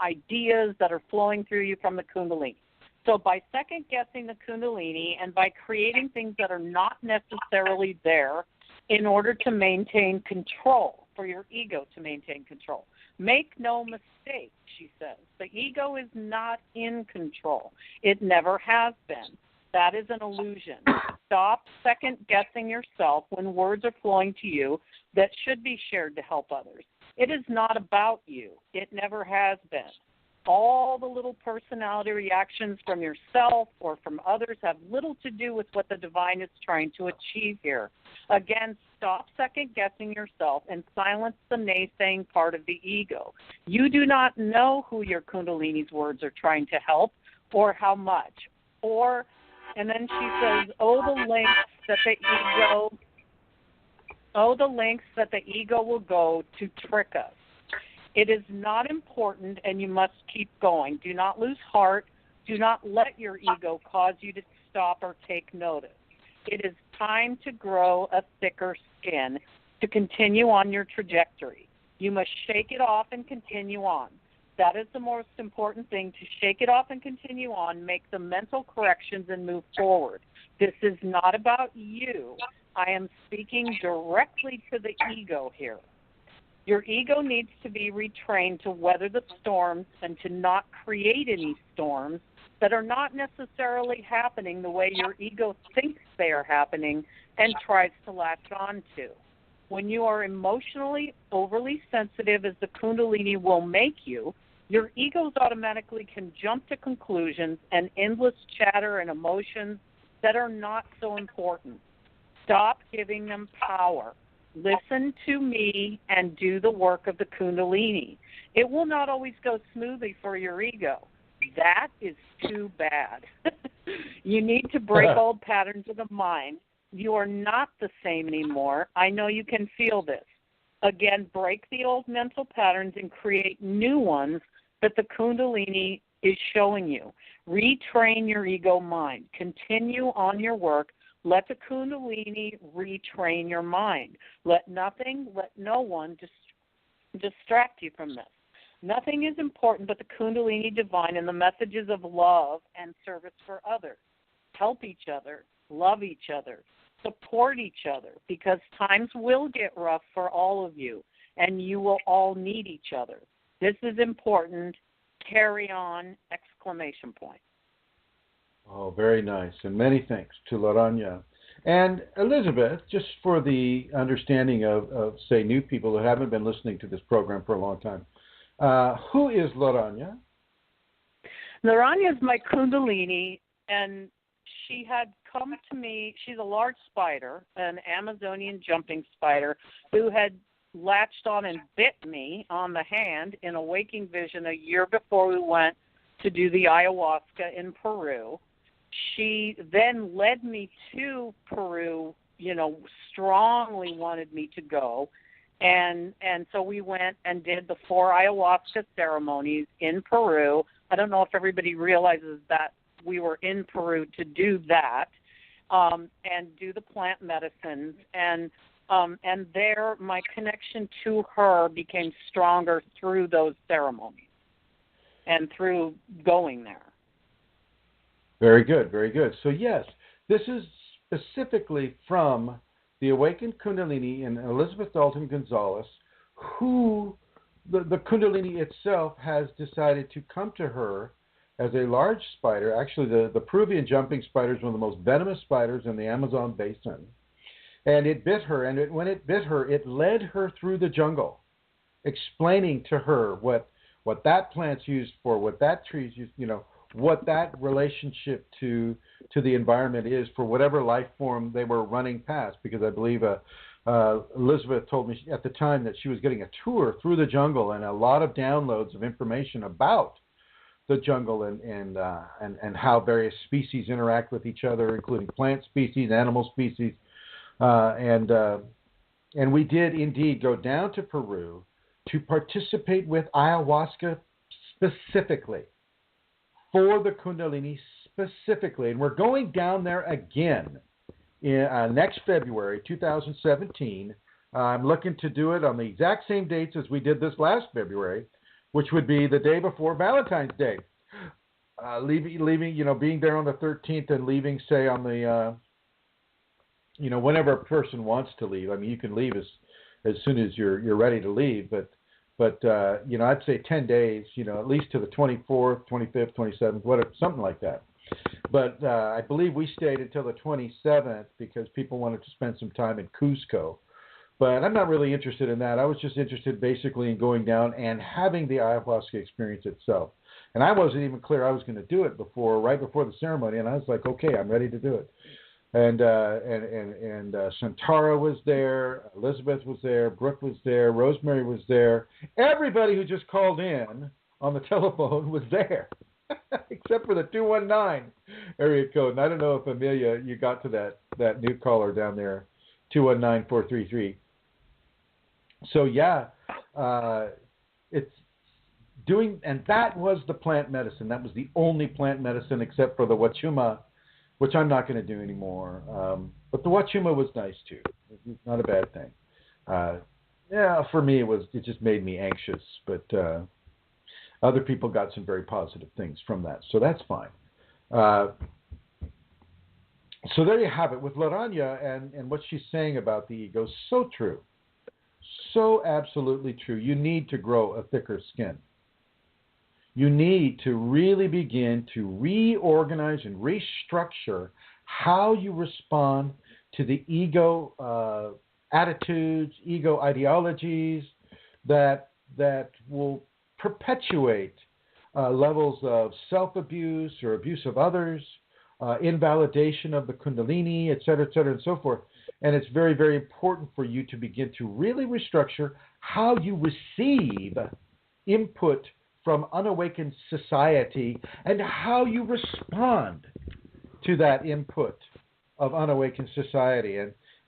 Speaker 5: ideas that are flowing through you from the Kundalini. So by second-guessing the Kundalini and by creating things that are not necessarily there in order to maintain control, for your ego to maintain control. Make no mistake, she says, the ego is not in control. It never has been. That is an illusion. Stop second-guessing yourself when words are flowing to you that should be shared to help others. It is not about you. It never has been. All the little personality reactions from yourself or from others have little to do with what the divine is trying to achieve here. Again, stop second-guessing yourself and silence the naysaying part of the ego. You do not know who your Kundalini's words are trying to help or how much. And then she says, the lengths that the ego will go to trick us. It is not important, and you must keep going. Do not lose heart. Do not let your ego cause you to stop or take notice. It is time to grow a thicker skin to continue on your trajectory. You must shake it off and continue on. That is the most important thing, to shake it off and continue on, make the mental corrections and move forward. This is not about you. I am speaking directly to the ego here. Your ego needs to be retrained to weather the storms and to not create any storms that are not necessarily happening the way your ego thinks they are happening and tries to latch on to. When you are emotionally overly sensitive, as the Kundalini will make you, your egos automatically can jump to conclusions and endless chatter and emotions that are not so important. Stop giving them power. Listen to me and do the work of the Kundalini. It will not always go smoothly for your ego. That is too bad. You need to break old patterns of the mind. You are not the same anymore. I know you can feel this. Again, break the old mental patterns and create new ones that the Kundalini is showing you. Retrain your ego mind. Continue on your work. Let the Kundalini retrain your mind. Let nothing, let no one distract you from this. Nothing is important but the Kundalini divine and the messages of love and service for others. Help each other, love each other, support each other, because times will get rough for all of you, and you will all need each other. This is important. Carry on! Exclamation point.
Speaker 2: Oh, very nice. And many thanks to Laranya. And Elizabeth, just for the understanding of, say, new people who haven't been listening to this program for a long time, who is Laranya?
Speaker 5: Laranya is my Kundalini, and she had come to me. She's a large spider, an Amazonian jumping spider, who had latched on and bit me on the hand in a waking vision a year before we went to do the ayahuasca in Peru. She then led me to Peru, strongly wanted me to go. And so we went and did the 4 ayahuasca ceremonies in Peru. I don't know if everybody realizes that we were in Peru to do that, and do the plant medicines. And there my connection to her became stronger through those ceremonies and through going there.
Speaker 2: Very good, very good. So yes, this is specifically from the Awakened Kundalini and Elizabeth Dalton Gonzalez, who the Kundalini itself has decided to come to her as a large spider. Actually, the Peruvian jumping spider is one of the most venomous spiders in the Amazon basin. And it bit her, and when it bit her, it led her through the jungle, explaining to her what that plant's used for, what that tree's used, what that relationship to the environment is for whatever life form they were running past. Because I believe Elizabeth told me at the time that she was getting a tour through the jungle and a lot of downloads of information about the jungle and how various species interact with each other, including plant species, animal species. And we did indeed go down to Peru to participate with ayahuasca specifically, for the Kundalini specifically. And we're going down there again in next February 2017. I'm looking to do it on the exact same dates as we did this last February, which would be the day before Valentine's Day. Leaving, being there on the 13th and leaving, say, on the, whenever a person wants to leave. I mean, you can leave as soon as you're ready to leave, but I'd say 10 days, at least to the 24th, 25th, 27th, whatever, something like that. But I believe we stayed until the 27th because people wanted to spend some time in Cusco. But I'm not really interested in that. I was just interested basically in going down and having the ayahuasca experience itself. And I wasn't even clear I was going to do it right before the ceremony. And I was like, okay, I'm ready to do it. And Santara was there, Elizabeth was there, Brooke was there, Rosemary was there. Everybody who just called in on the telephone was there, except for the 219 area code. And I don't know if Amelia, you got to that new caller down there, 219-433. So yeah, it's doing, and that was the plant medicine. That was the only plant medicine except for the Wachuma, which I'm not going to do anymore. But the Wachuma was nice too. It's not a bad thing. Yeah, for me it just made me anxious, but other people got some very positive things from that, so that's fine. So there you have it with Laranya and what she's saying about the ego. So true. So absolutely true. You need to grow a thicker skin. You need to really begin to reorganize and restructure how you respond to the ego attitudes, ego ideologies that will perpetuate levels of self-abuse or abuse of others, invalidation of the Kundalini, et cetera, and so forth. And it's very, very important for you to begin to really restructure how you receive input from unawakened society and how you respond to that input of unawakened society.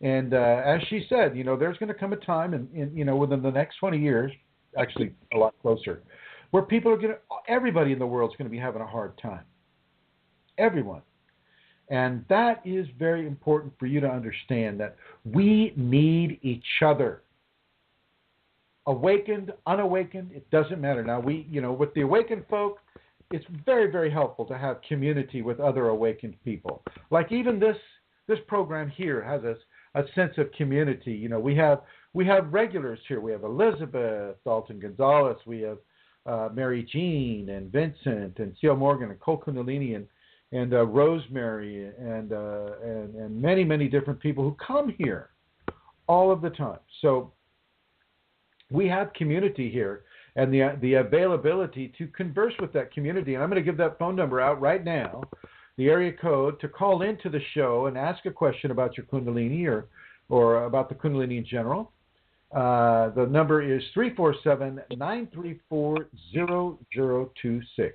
Speaker 2: And as she said, there's going to come a time in within the next 20 years, actually a lot closer, where everybody in the world is going to be having a hard time. Everyone. And that is very important for you to understand, that we need each other. Awakened, unawakened, it doesn't matter. Now, with the awakened folk, it's very, very helpful to have community with other awakened people. Like even this program here has a sense of community. We have regulars here. We have Elizabeth, Dalton Gonzalez. We have Mary Jean and Vincent and Theo Morgan and Cole Kundalini and Rosemary and many, many different people who come here all of the time. So we have community here and the availability to converse with that community. And I'm going to give that phone number out right now, the area code to call into the show and ask a question about your Kundalini or about the Kundalini in general. The number is 347-934-0026.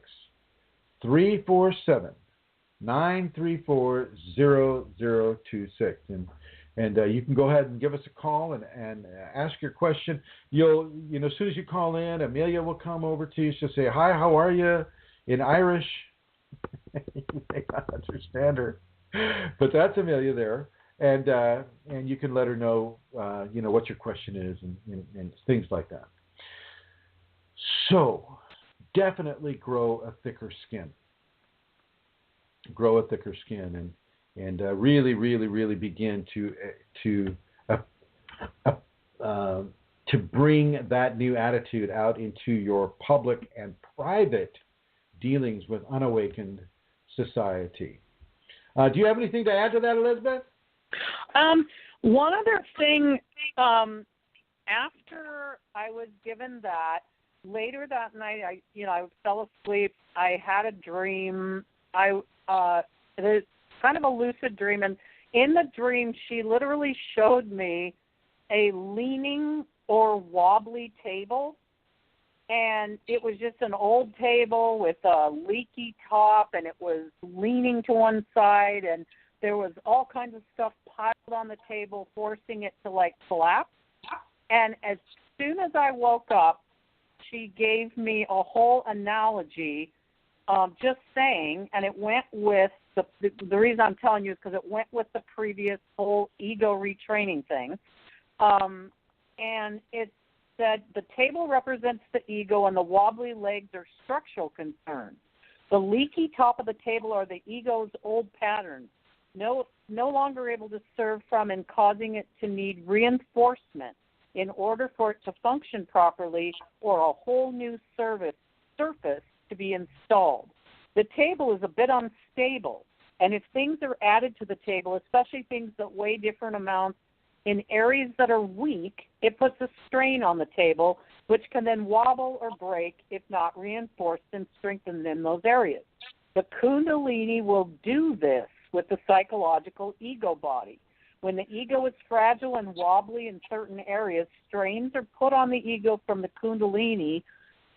Speaker 2: 347-934-0026. And you can go ahead and give us a call and ask your question. As soon as you call in, Amelia will come over to you. She'll say, "Hi, how are you?" in Irish. You may not understand her, but that's Amelia there. And you can let her know, what your question is and things like that. So definitely grow a thicker skin. Grow a thicker skin and really, really, really begin to bring that new attitude out into your public and private dealings with unawakened society. Do you have anything to add to that, Elizabeth?
Speaker 5: One other thing, after I was given that, later that night, I fell asleep. I had a dream. It was kind of a lucid dream, and in the dream, she literally showed me a leaning or wobbly table, and it was just an old table with a leaky top, and it was leaning to one side, and there was all kinds of stuff piled on the table, forcing it to collapse. And as soon as I woke up, she gave me a whole analogy, just saying, and it went with the reason I'm telling you is because it went with the previous whole ego retraining thing. And it said the table represents the ego and the wobbly legs are structural concerns. The leaky top of the table are the ego's old patterns, no longer able to serve from and causing it to need reinforcement in order for it to function properly or a whole new surface to be installed. The table is a bit unstable, and if things are added to the table, especially things that weigh different amounts in areas that are weak, it puts a strain on the table, which can then wobble or break if not reinforced and strengthened in those areas. The Kundalini will do this with the psychological ego body. When the ego is fragile and wobbly in certain areas, strains are put on the ego from the Kundalini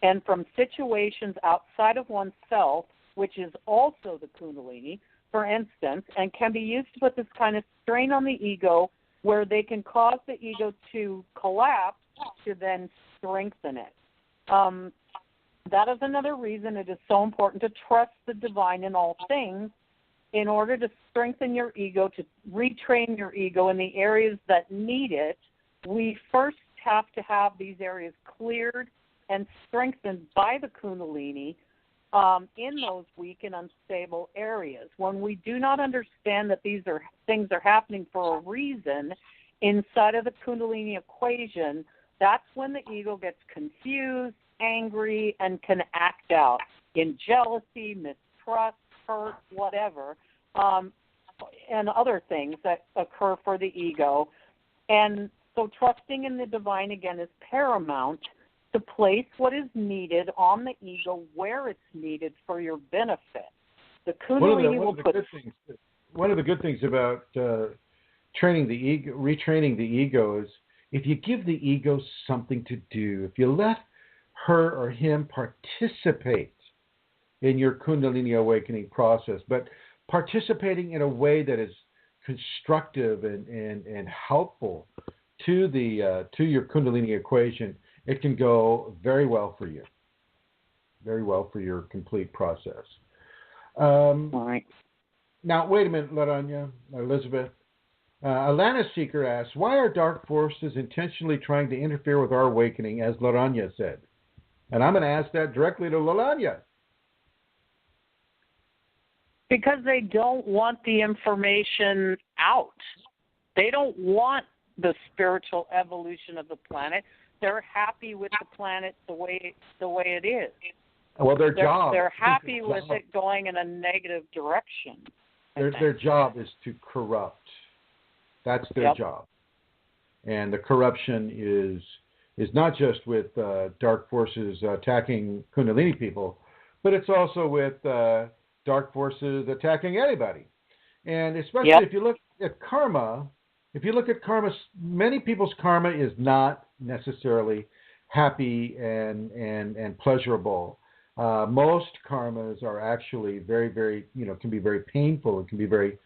Speaker 5: and from situations outside of oneself, which is also the Kundalini, for instance, and can be used to put this kind of strain on the ego where they can cause the ego to collapse to then strengthen it. that is another reason it is so important to trust the divine in all things in order to strengthen your ego, to retrain your ego in the areas that need it. We first have to have these areas cleared and strengthened by the Kundalini in those weak and unstable areas. When we do not understand that things are happening for a reason inside of the Kundalini equation, that's when the ego gets confused, angry, and can act out in jealousy, mistrust, hurt, whatever, and other things that occur for the ego. And so trusting in the divine, again, is paramount to place what is needed on the ego where it's needed for your benefit. The Kundalini
Speaker 2: one of the good things about training the ego, retraining the ego, is if you give the ego something to do, if you let her or him participate in your Kundalini awakening process, but participating in a way that is constructive and helpful to your Kundalini equation, it can go very well for you, very well for your complete process.
Speaker 5: All right.
Speaker 2: Now, wait a minute, Ladanya, Elizabeth. Alana Seeker asks, why are dark forces intentionally trying to interfere with our awakening, as Ladanya said? And I'm going to ask that directly to Ladanya.
Speaker 5: Because they don't want the information out. They don't want the spiritual evolution of the planet. They're happy with the planet the way it is.
Speaker 2: Well, they're
Speaker 5: happy with it going in a negative direction.
Speaker 2: Their job is to corrupt. That's their job. And the corruption is not just with dark forces attacking Kundalini people, but it's also with dark forces attacking anybody. And especially if you look at karma, many people's karma is not necessarily happy and pleasurable. Most karmas are actually very, very, can be very painful. It can be very,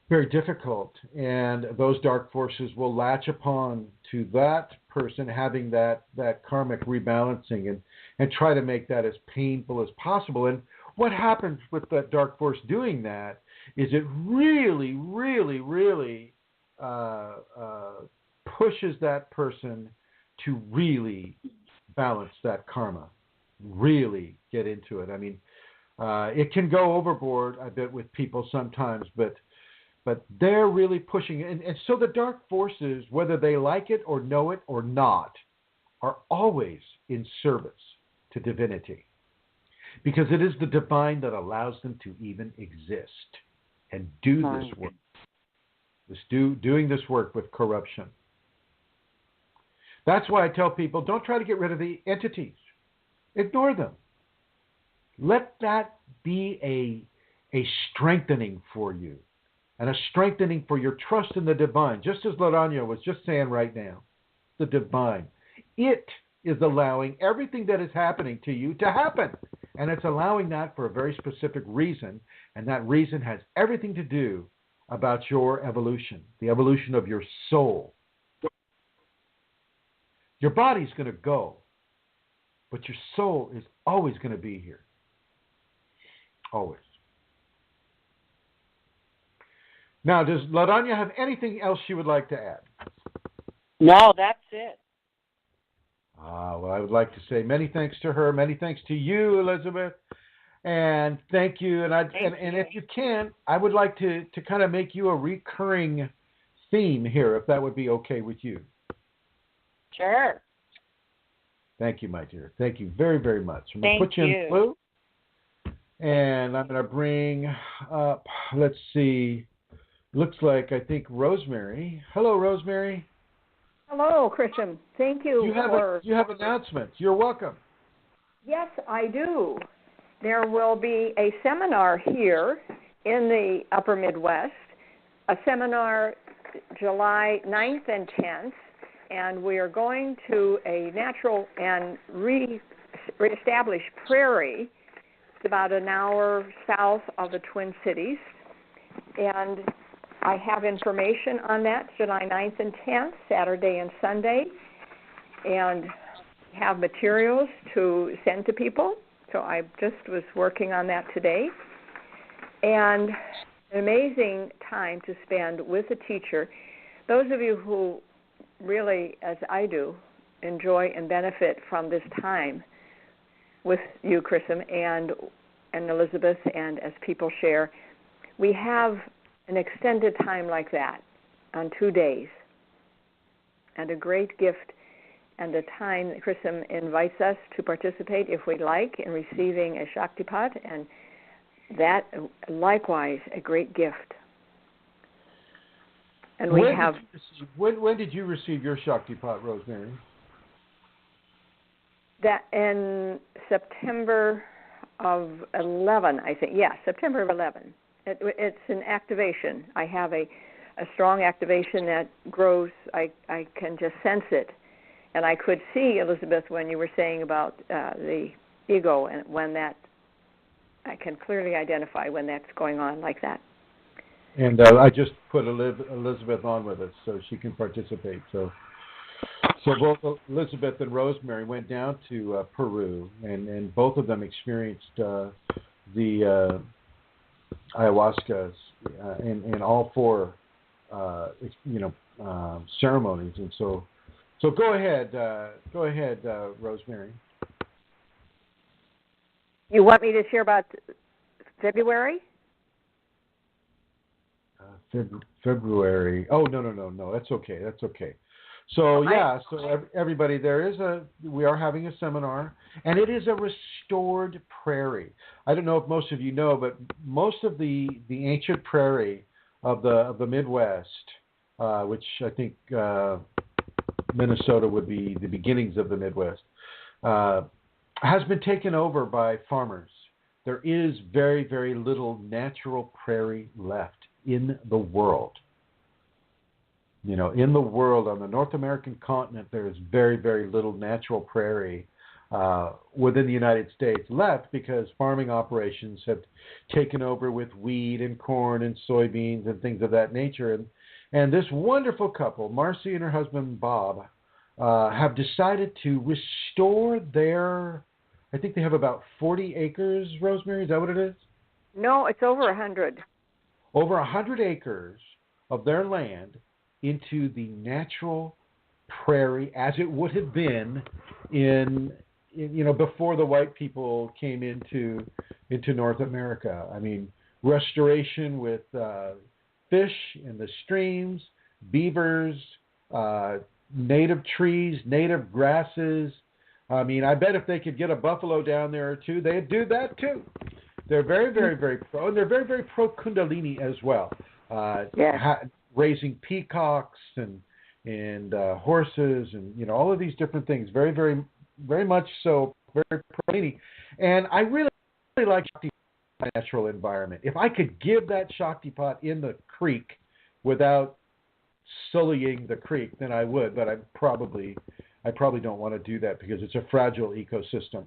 Speaker 2: very difficult. And those dark forces will latch upon to that person having that karmic rebalancing and try to make that as painful as possible. And what happens with that dark force doing that is it really, really, really pushes that person to really balance that karma, really get into it. I mean, it can go overboard a bit with people sometimes, but they're really pushing it. And so the dark forces, whether they like it or know it or not, are always in service to divinity, because it is the divine that allows them to even exist and do this work. Doing this work with corruption. That's why I tell people, don't try to get rid of the entities. Ignore them. Let that be a strengthening for you, and a strengthening for your trust in the divine. Just as Ladanya was just saying right now, the divine. It is allowing everything that is happening to you to happen. And it's allowing that for a very specific reason, and that reason has everything to do about your evolution, the evolution of your soul. Your body's going to go, but your soul is always going to be here. Always. Now, does Ladanya have anything else she would like to add?
Speaker 5: No, that's it.
Speaker 2: Well, I would like to say many thanks to her, many thanks to you, Elizabeth, and thank you. And if you can, I would like to kind of make you a recurring theme here, if that would be okay with you.
Speaker 5: Sure.
Speaker 2: Thank you, my dear. Thank you very, very much. I'm going
Speaker 5: to
Speaker 2: put you in blue, and I'm going to bring up, let's see, looks like, I think, Rosemary. Hello, Rosemary.
Speaker 4: Hello, Chrism. Thank you.
Speaker 2: You have announcements. You're welcome.
Speaker 4: Yes, I do. There will be a seminar here in the Upper Midwest, a seminar July 9th and 10th, and we are going to a natural and reestablished prairie. It's about an hour south of the Twin Cities, and I have information on that, July 9th and 10th, Saturday and Sunday. And have materials to send to people. So I just was working on that today. And an amazing time to spend with a teacher. Those of you who really, as I do, enjoy and benefit from this time with you, Chrism, and Elizabeth, and as people share, we have an extended time like that on 2 days, and a great gift and a time that Chrism invites us to participate, if we'd like, in receiving a Shaktipat, and that, likewise, a great gift. And we have...
Speaker 2: When did you receive your Shaktipat, Rosemary?
Speaker 4: That in September of 11, I think. Yeah, September of 11. It's an activation. I have a strong activation that grows. I can just sense it. And I could see, Elizabeth, when you were saying about the ego, and when that, I can clearly identify when that's going on like that.
Speaker 2: And I just put Elizabeth on with us so she can participate. So both Elizabeth and Rosemary went down to Peru, and both of them experienced the ayahuascas in all four, ceremonies. And so go ahead, Rosemary.
Speaker 4: You want me to share about February?
Speaker 2: February. Oh, no. That's okay. So everybody, we are having a seminar, and it is a restored prairie. I don't know if most of you know, but most of the ancient prairie of the Midwest, which I think Minnesota would be the beginnings of the Midwest, has been taken over by farmers. There is very, very little natural prairie left in the world. In the world, on the North American continent, there is very, very little natural prairie within the United States left, because farming operations have taken over with wheat and corn and soybeans and things of that nature. And this wonderful couple, Marcy and her husband Bob, have decided to restore their, I think they have about 40 acres, Rosemary, is that what it is?
Speaker 4: No, it's over 100.
Speaker 2: Over 100 acres of their land into the natural prairie as it would have been in before the white people came into North America. I mean, restoration with fish in the streams, beavers, native trees, native grasses. I mean, I bet if they could get a buffalo down there or two, they'd do that too. They're very, very, very pro, and they're very, very pro Kundalini as well. Raising peacocks and horses, and all of these different things. Very, very, very much so. Very pro Kundalini, and I really, really like Shakti in a natural environment. If I could give that Shakti pot in the creek without sullying the creek, then I would. But I probably don't want to do that because it's a fragile ecosystem.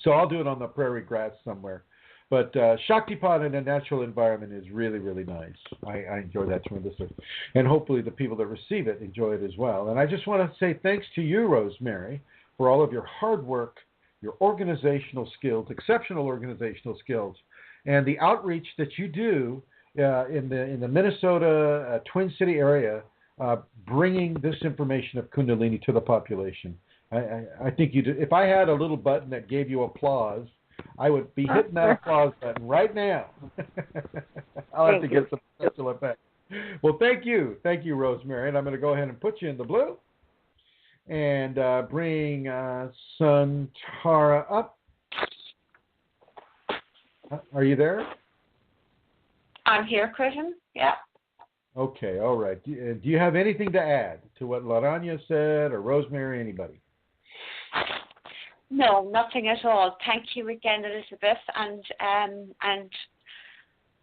Speaker 2: So I'll do it on the prairie grass somewhere. But Shaktipat in a natural environment is really, really nice. I enjoy that tremendously. And hopefully the people that receive it enjoy it as well. And I just want to say thanks to you, Rosemary, for all of your hard work, your organizational skills, exceptional organizational skills, and the outreach that you do in the Minnesota Twin City area, bringing this information of Kundalini to the population. I think you do. If I had a little button that gave you applause, I would be hitting that applause button right now. I'll have to get some special effect. Well, thank you, Rosemary. And I'm going to go ahead and put you in the blue and bring Santara up. Are you there?
Speaker 3: I'm here, Chrism. Yeah.
Speaker 2: Okay, all right. Do you have anything to add to what Laranya said, or Rosemary, anybody?
Speaker 3: No, nothing at all. Thank you again, Elizabeth, and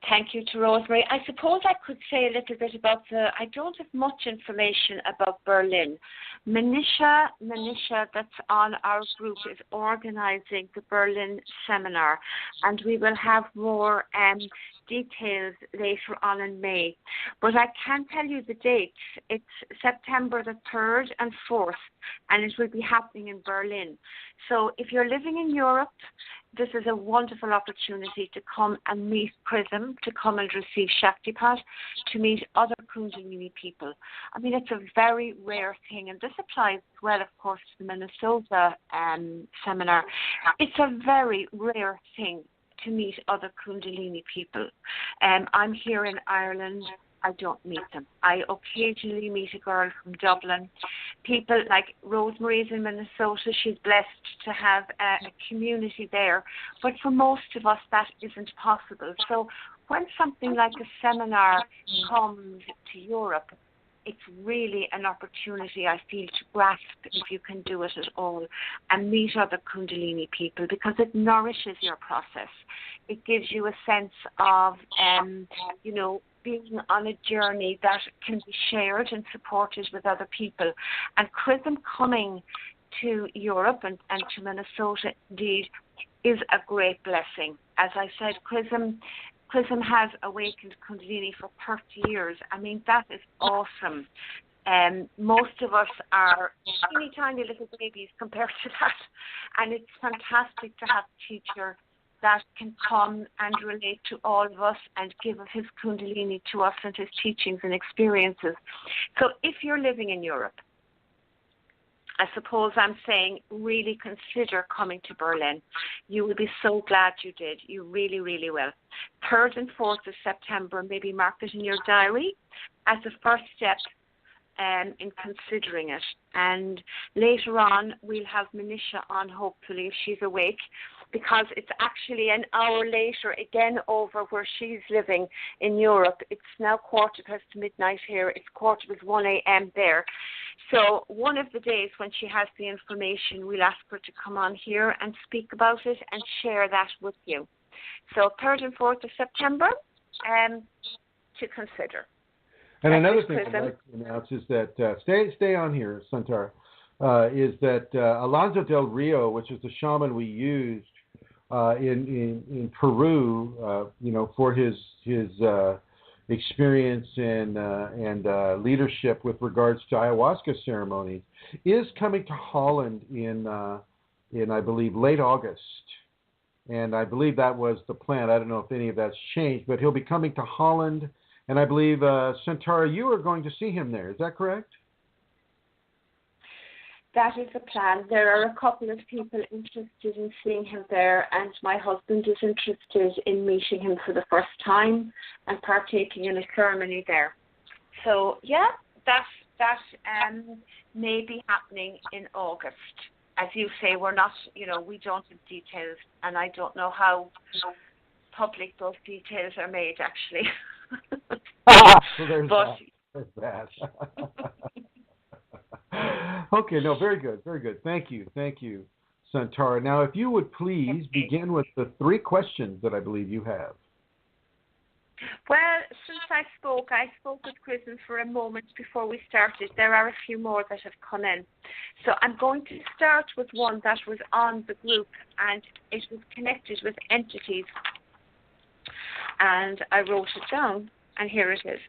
Speaker 3: Thank you to Rosemary. I suppose I could say a little bit about I don't have much information about Berlin. Manisha, that's on our group, is organising the Berlin seminar, and we will have more details later on in May. But I can tell you the dates. It's September the 3rd and 4th, and it will be happening in Berlin. So if you're living in Europe, this is a wonderful opportunity to come and meet Chrism, to come and receive Shaktipat, to meet other Kundalini people. I mean, it's a very rare thing, and this applies as well, of course, to the Minnesota seminar. It's a very rare thing to meet other Kundalini people. I'm here in Ireland. I don't meet them. I occasionally meet a girl from Dublin. People like Rosemary's in Minnesota, she's blessed to have a community there. But for most of us, that isn't possible. So when something like a seminar comes to Europe, it's really an opportunity, I feel, to grasp, if you can do it at all, and meet other Kundalini people, because it nourishes your process. It gives you a sense of, being on a journey that can be shared and supported with other people. And Chrism coming to Europe and to Minnesota, indeed, is a great blessing. As I said, Chrism has awakened Kundalini for 30 years. I mean, that is awesome. Most of us are teeny tiny little babies compared to that. And it's fantastic to have a teacher that can come and relate to all of us and give of his Kundalini to us and his teachings and experiences. So if you're living in Europe, I suppose I'm saying really consider coming to Berlin. You will be so glad you did. You really, really will. 3rd and 4th of September, maybe mark it in your diary as a first step in considering it. And later on, we'll have Manisha on, hopefully, if she's awake, because it's actually an hour later, again, over where she's living in Europe. It's now 1:15 to midnight here. It's 1 a.m. there. So one of the days when she has the information, we'll ask her to come on here and speak about it and share that with you. So 3rd and 4th of September to consider.
Speaker 2: And another thing I'd like to announce is that, stay on here, Santara, is that Alonso del Rio, which is the shaman we used in Peru, for his experience and leadership with regards to ayahuasca ceremonies, is coming to Holland in I believe late August, and I believe that was the plan. I don't know if any of that's changed, but he'll be coming to Holland, and I believe Santara, you are going to see him there. Is that correct?
Speaker 3: That is the plan. There are a couple of people interested in seeing him there, and my husband is interested in meeting him for the first time and partaking in a ceremony there. So, yeah, that may be happening in August. As you say, we're not, we don't have details, and I don't know how public those details are made, actually.
Speaker 2: So there's that. Okay, no, very good. Thank you, Santara. Now, if you would please begin with the 3 questions that I believe you have.
Speaker 3: Well, since I spoke with Chrism for a moment before we started. There are a few more that have come in. So I'm going to start with one that was on the group, and it was connected with entities. And I wrote it down, and here it is.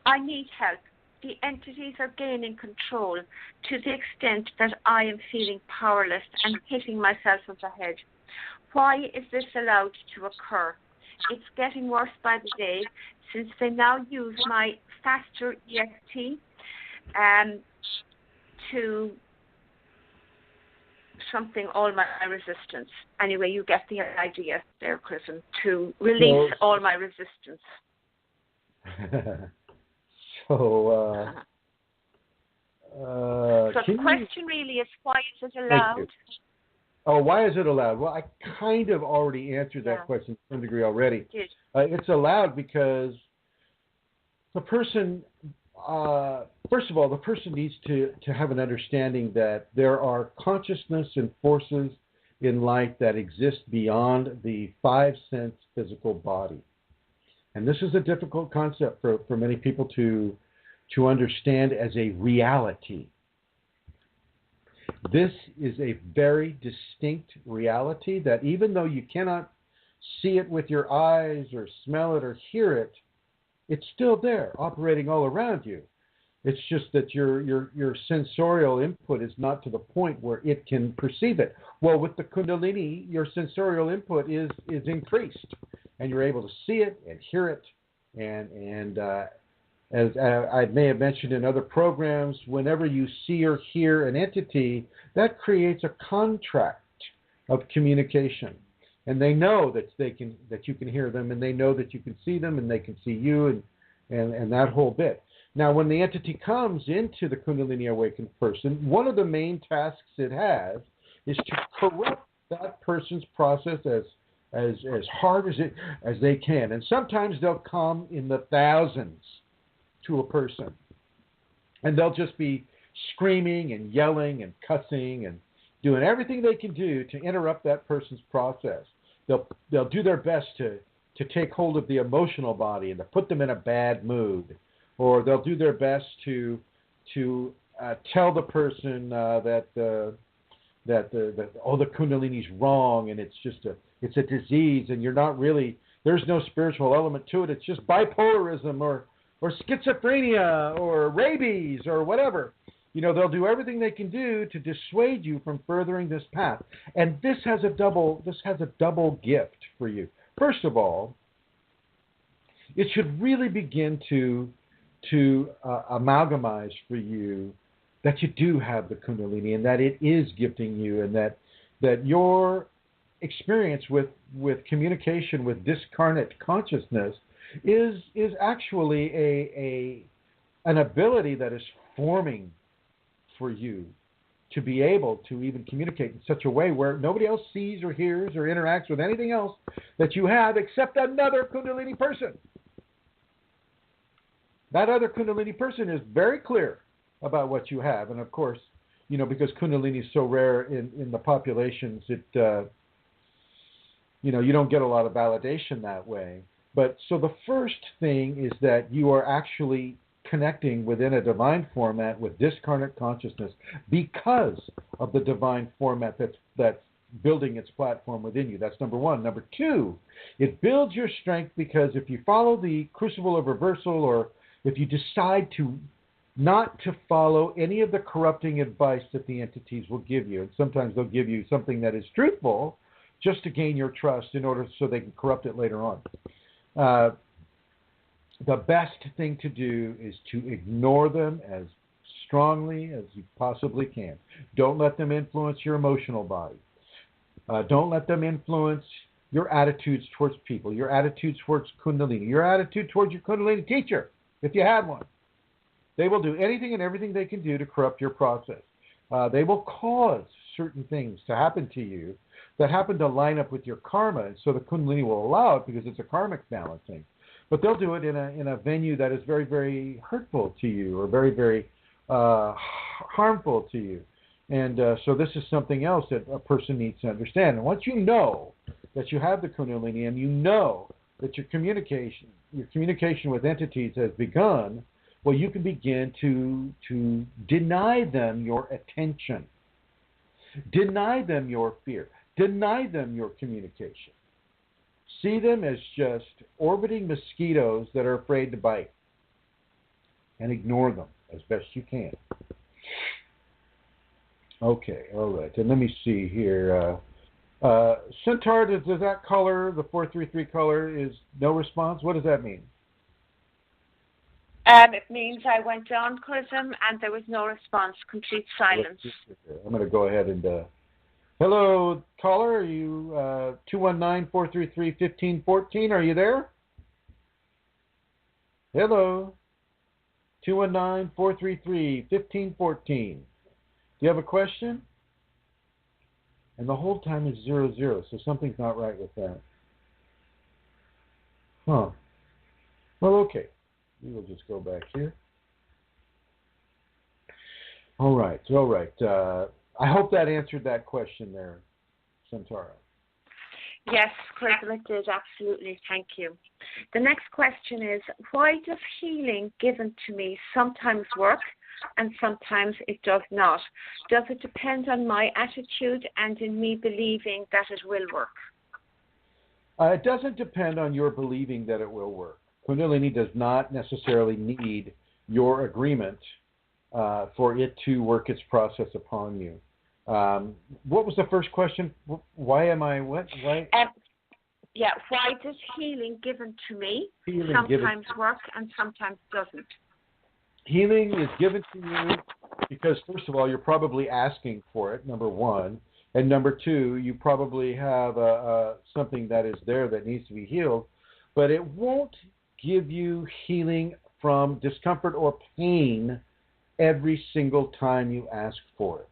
Speaker 3: I need help. The entities are gaining control to the extent that I am feeling powerless and hitting myself on the head. Why is this allowed to occur? It's getting worse by the day, since they now use my faster EFT to something, all my resistance. Anyway, you get the idea there, Chrism, to release all my resistance.
Speaker 2: So
Speaker 3: the question really is, why is it allowed?
Speaker 2: Oh, why is it allowed? Well, I kind of already answered that question to some degree already. It's allowed because the person, first of all, the person needs to have an understanding that there are consciousness and forces in life that exist beyond the 5-sense physical body. And this is a difficult concept for many people to understand as a reality. This is a very distinct reality that even though you cannot see it with your eyes or smell it or hear it, it's still there, operating all around you. It's just that your sensorial input is not to the point where it can perceive it. Well, with the Kundalini, your sensorial input is increased, and you're able to see it and hear it. And as I may have mentioned in other programs, whenever you see or hear an entity, that creates a contract of communication. And they know that you can hear them, and they know that you can see them, and they can see you, and that whole bit. Now, when the entity comes into the Kundalini Awakened person, one of the main tasks it has is to corrupt that person's process as hard as they can. And sometimes they'll come in the thousands to a person, and they'll just be screaming and yelling and cussing and doing everything they can do to interrupt that person's process. They'll do their best to take hold of the emotional body and to put them in a bad mood. Or they'll do their best to tell the person that the Kundalini's wrong, and it's a disease, and you're not really, there's no spiritual element to it. It's just bipolarism or schizophrenia or rabies or whatever. They'll do everything they can do to dissuade you from furthering this path. And this has a double gift for you. First of all, it should really begin to amalgamize for you that you do have the Kundalini and that it is gifting you, and that your experience with communication with discarnate consciousness is actually an ability that is forming for you to be able to even communicate in such a way where nobody else sees or hears or interacts with anything else that you have except another Kundalini person. That other Kundalini person is very clear about what you have. And of course, because Kundalini is so rare in the populations, you don't get a lot of validation that way. But so the first thing is that you are actually connecting within a divine format with discarnate consciousness because of the divine format that's building its platform within you. That's number one. Number two, it builds your strength because if you follow the crucible of reversal, or if you decide not to follow any of the corrupting advice that the entities will give you, and sometimes they'll give you something that is truthful just to gain your trust in order so they can corrupt it later on. The best thing to do is to ignore them as strongly as you possibly can. Don't let them influence your emotional body. Don't let them influence your attitudes towards people, your attitudes towards Kundalini, your attitude towards your Kundalini teacher, if you have one. They will do anything and everything they can do to corrupt your process. They will cause certain things to happen to you that happen to line up with your karma, and so the Kundalini will allow it because it's a karmic balancing. But they'll do it in a venue that is very, very hurtful to you, or very, very harmful to you. And so this is something else that a person needs to understand. And once you know that you have the Kundalini, and you know that your communication with entities has begun, well, you can begin to deny them your attention, deny them your fear, deny them your communication. See them as just orbiting mosquitoes that are afraid to bite, and ignore them as best you can. Okay, all right. And let me see here. Centaur, does that color, the 433 color, is no response? What does that mean?
Speaker 3: It means I went on Chrism and there was no response, complete silence.
Speaker 2: I'm going to go ahead and... Hello, caller. Are you 219-433-1514? Are you there? Hello. 219-433-1514. Do you have a question? And the whole time is 00, so something's not right with that. Huh. Well, okay. We will just go back here. All right. I hope that answered that question there, Santara.
Speaker 3: Yes, Chrism, it did, absolutely. Thank you. The next question is, why does healing given to me sometimes work and sometimes it does not? Does it depend on my attitude and in me believing that it will work?
Speaker 2: It doesn't depend on your believing that it will work. Kundalini does not necessarily need your agreement for it to work its process upon you. What was the first question? Why am I what? Why?
Speaker 3: Why does healing given to me
Speaker 2: Healing
Speaker 3: sometimes work and sometimes doesn't?
Speaker 2: Healing is given to you because, first of all, you're probably asking for it, number one. And number two, you probably have something that is there that needs to be healed. But it won't give you healing from discomfort or pain every single time you ask for it.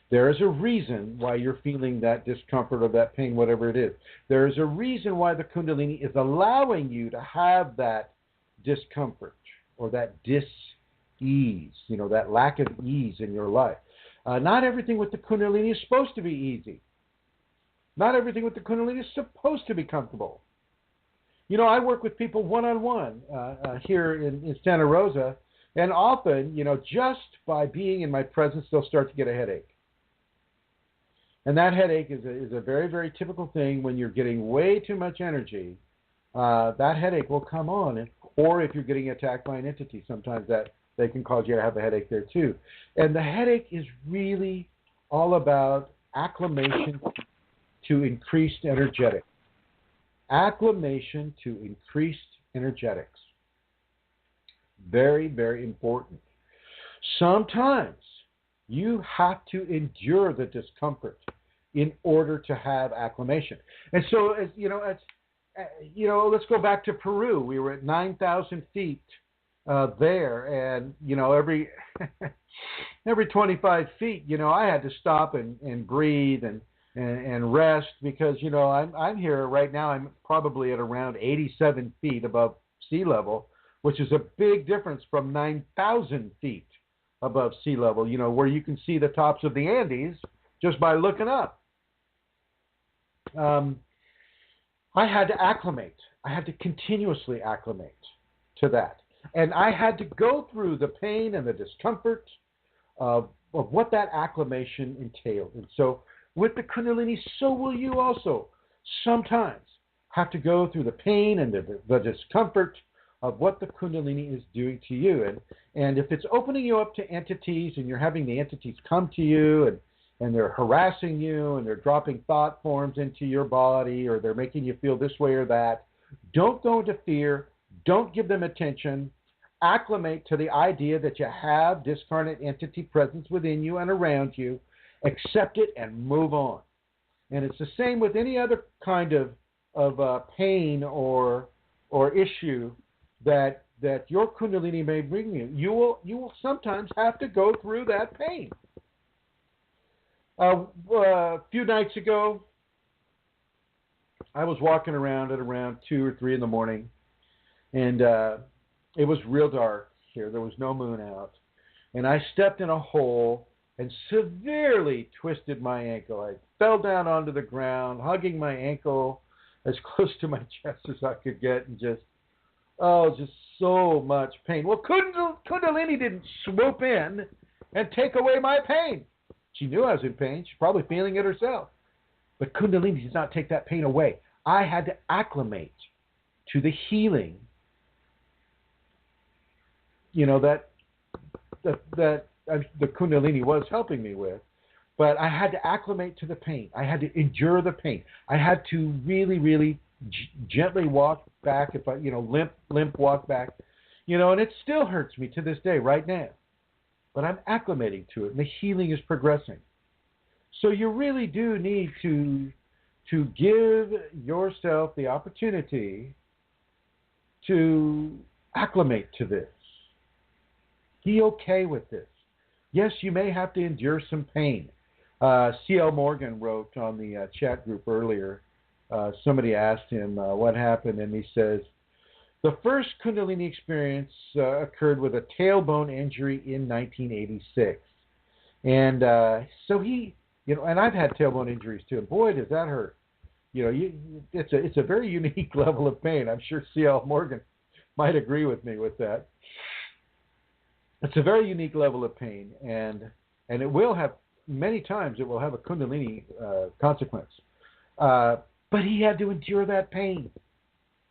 Speaker 2: There is a reason why you're feeling that discomfort or that pain, whatever it is. There is a reason why the Kundalini is allowing you to have that discomfort or that dis-ease, that lack of ease in your life. Not everything with the Kundalini is supposed to be easy. Not everything with the Kundalini is supposed to be comfortable. I work with people one-on-one here in Santa Rosa, and often, just by being in my presence, they'll start to get a headache. And that headache is a very, very typical thing when you're getting way too much energy. That headache will come on, or if you're getting attacked by an entity, sometimes that they can cause you to have a headache there too. And the headache is really all about acclimation to increased energetics. Acclimation to increased energetics. Very, very important. Sometimes you have to endure the discomfort in order to have acclimation. And so, let's go back to Peru. We were at 9,000 feet there, and every 25 feet, I had to stop and breathe and rest because I'm here right now. I'm probably at around 87 feet above sea level, which is a big difference from 9,000 feet above sea level. Where you can see the tops of the Andes just by looking up. I had to acclimate. I had to continuously acclimate to that. And I had to go through the pain and the discomfort of what that acclimation entailed. And so with the Kundalini, so will you also sometimes have to go through the pain and the discomfort of what the Kundalini is doing to you. And if it's opening you up to entities and you're having the entities come to you and they're harassing you and they're dropping thought forms into your body or they're making you feel this way or that, don't go into fear. Don't give them attention. Acclimate to the idea that you have discarnate entity presence within you and around you. Accept it and move on. And it's the same with any other kind of pain or issue that your Kundalini may bring you. You will sometimes have to go through that pain. A few nights ago, I was walking around at around 2 or 3 in the morning, and it was real dark here. There was no moon out. And I stepped in a hole and severely twisted my ankle. I fell down onto the ground, hugging my ankle as close to my chest as I could get, and just so much pain. Well, Kundalini didn't swoop in and take away my pain. She knew I was in pain. She's probably feeling it herself. But Kundalini did not take that pain away. I had to acclimate to the healing, that the Kundalini was helping me with. But I had to acclimate to the pain. I had to endure the pain. I had to really, really gently walk back, if I, limp walk back, and it still hurts me to this day right now. But I'm acclimating to it, and the healing is progressing. So you really do need to give yourself the opportunity to acclimate to this. Be okay with this. Yes, you may have to endure some pain. C.L. Morgan wrote on the chat group earlier, somebody asked him what happened, and he says, the first Kundalini experience occurred with a tailbone injury in 1986. And so he, and I've had tailbone injuries too, and boy, does that hurt. it's a very unique level of pain. I'm sure C.L. Morgan might agree with me with that. It's a very unique level of pain, and it will have, many times it will have a Kundalini consequence. But he had to endure that pain.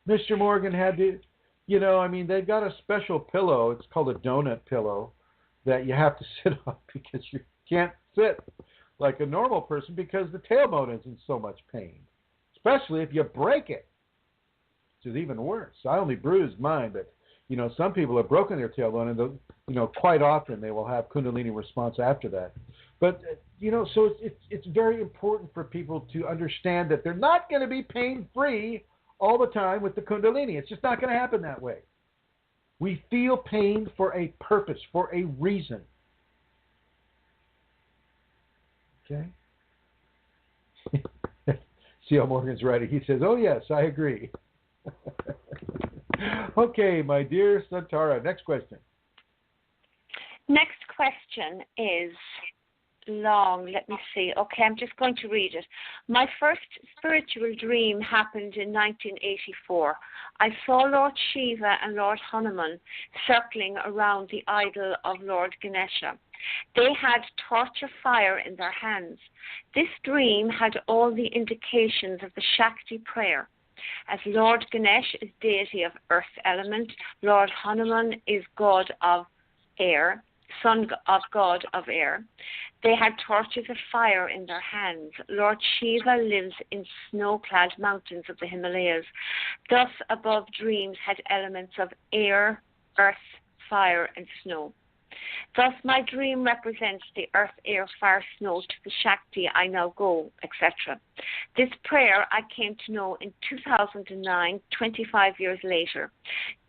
Speaker 2: Mr. Morgan had to, they've got a special pillow. It's called a donut pillow that you have to sit on because you can't sit like a normal person because the tailbone is in so much pain, especially if you break it, which is even worse. I only bruised mine, but, some people have broken their tailbone, and, quite often they will have Kundalini response after that. But, so it's very important for people to understand that they're not going to be pain-free all the time with the Kundalini. It's just not going to happen that way. We feel pain for a purpose, for a reason. Okay? C.L. Morgan's writing. He says, oh, yes, I agree. Okay, my dear Santara, next question.
Speaker 3: Next question is long. Let me see. Okay, I'm just going to read it. My first spiritual dream happened in 1984. I saw Lord Shiva and Lord Hanuman circling around the idol of Lord Ganesha. They had torch of fire in their hands. This dream had all the indications of the Shakti prayer. As Lord Ganesh is deity of earth element, Lord Hanuman is god of air, son of god of air. They had torches of fire in their hands. Lord Shiva lives in snow-clad mountains of the Himalayas. Thus, above dreams had elements of air, earth, fire, and snow. Thus, my dream represents the earth, air, fire, snow to the Shakti, I now go, etc. This prayer I came to know in 2009, 25 years later.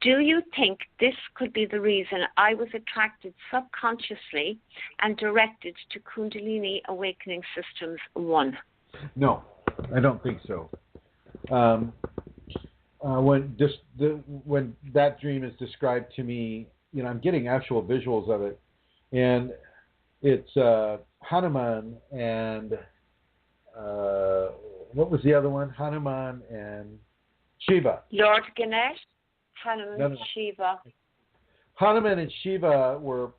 Speaker 3: Do you think this could be the reason I was attracted subconsciously and directed to Kundalini Awakening Systems 1?
Speaker 2: No, I don't think so. When that dream is described to me, I'm getting actual visuals of it, and it's Hanuman and what was the other one? Hanuman and Shiva.
Speaker 3: Lord Ganesh, Hanuman, Shiva.
Speaker 2: Hanuman and Shiva were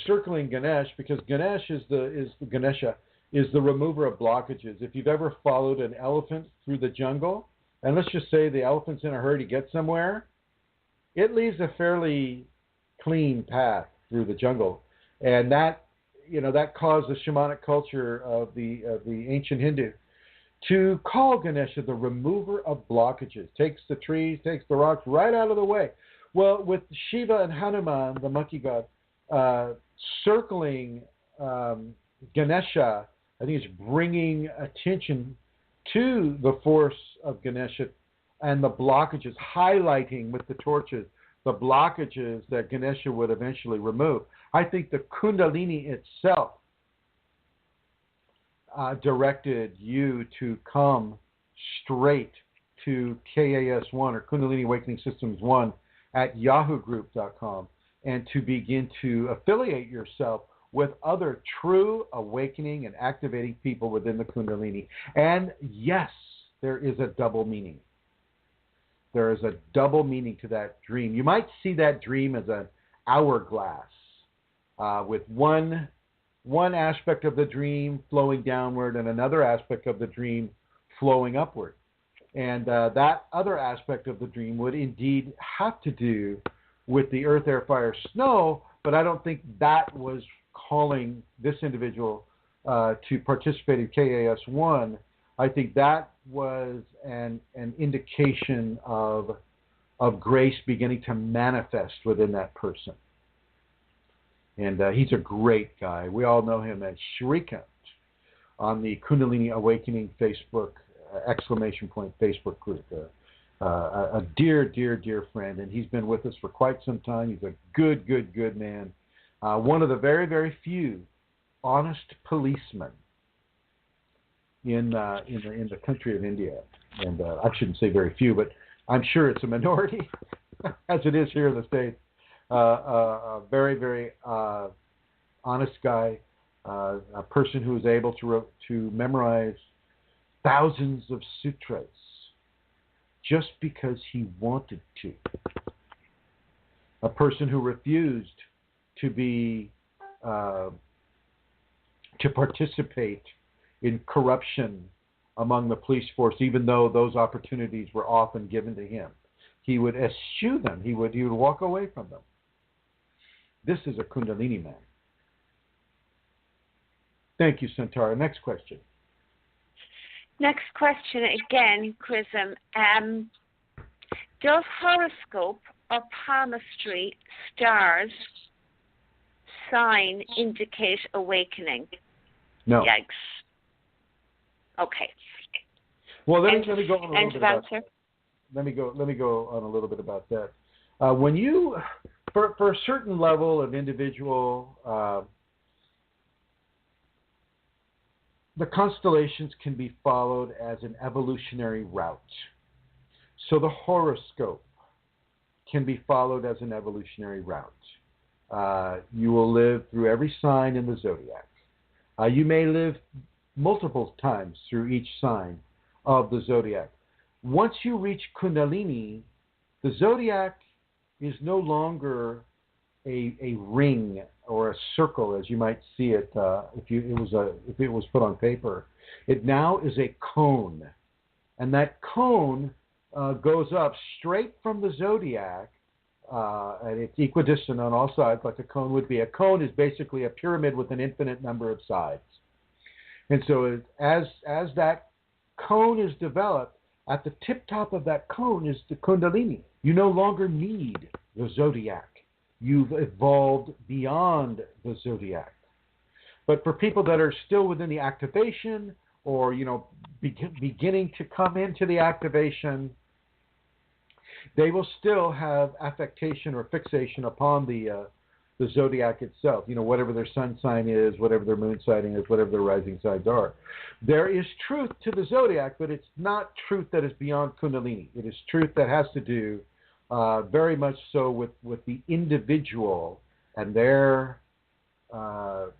Speaker 2: circling Ganesh because Ganesh is the Ganesha is the remover of blockages. If you've ever followed an elephant through the jungle, and let's just say the elephant's in a hurry to get somewhere, it leaves a fairly clean path through the jungle, and that caused the shamanic culture of the ancient Hindu to call Ganesha the remover of blockages. Takes the trees, takes the rocks right out of the way. Well, with Shiva and Hanuman, the monkey god, circling Ganesha, I think it's bringing attention to the force of Ganesha and the blockages, highlighting with the torches the blockages that Ganesha would eventually remove. I think the Kundalini itself directed you to come straight to KAS1 or Kundalini Awakening Systems 1 at yahoogroup.com and to begin to affiliate yourself with other true awakening and activating people within the Kundalini. And yes, there is a double meaning. There is a double meaning to that dream. You might see that dream as an hourglass with one aspect of the dream flowing downward and another aspect of the dream flowing upward. And that other aspect of the dream would indeed have to do with the earth, air, fire, snow, but I don't think that was calling this individual to participate in KAS1. I think that was an indication of grace beginning to manifest within that person. And he's a great guy. We all know him as Shrikant on the Kundalini Awakening Facebook, Facebook group. A dear, dear, dear friend. And he's been with us for quite some time. He's a good, good, good man. One of the very, very few honest policemen in the country of India, and I shouldn't say very few, but I'm sure it's a minority, as it is here in the States. A very, very honest guy, a person who is able to memorize thousands of sutras just because he wanted to. A person who refused to participate in corruption among the police force, even though those opportunities were often given to him. He would eschew them. He would walk away from them. This is a Kundalini man. Thank you, Santara. Next question.
Speaker 3: Next question again, Chrism. Does horoscope or palmistry stars sign indicate awakening?
Speaker 2: No.
Speaker 3: Yikes. Okay.
Speaker 2: Well, let me go on a little bit about
Speaker 3: answer.
Speaker 2: Let me go on a little bit about that. When you, for a certain level of individual, the constellations can be followed as an evolutionary route. So the horoscope can be followed as an evolutionary route. You will live through every sign in the zodiac. You may live multiple times through each sign of the zodiac. Once you reach Kundalini, the zodiac is no longer a ring or a circle as you might see it if it was put on paper. It now is a cone, and that cone goes up straight from the zodiac, and it's equidistant on all sides, like a cone would be. A cone is basically a pyramid with an infinite number of sides. And so as that cone is developed, at the tip top of that cone is the Kundalini. You no longer need the zodiac. You've evolved beyond the zodiac. But for people that are still within the activation or, beginning to come into the activation, they will still have affectation or fixation upon the zodiac itself, whatever their sun sign is, whatever their moon sign is, whatever their rising signs are. There is truth to the zodiac, but it's not truth that is beyond Kundalini. It is truth that has to do very much so with the individual and their the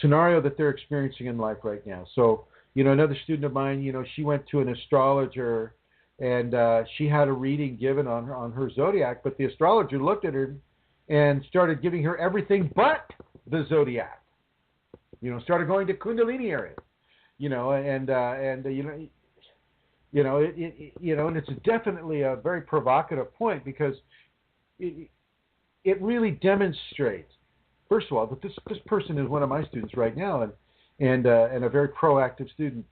Speaker 2: scenario that they're experiencing in life right now. So, another student of mine, she went to an astrologer and she had a reading given on her zodiac, but the astrologer looked at her and started giving her everything but the zodiac. Started going to Kundalini area, and it's definitely a very provocative point because it really demonstrates, first of all, that this person is one of my students right now, and a very proactive student,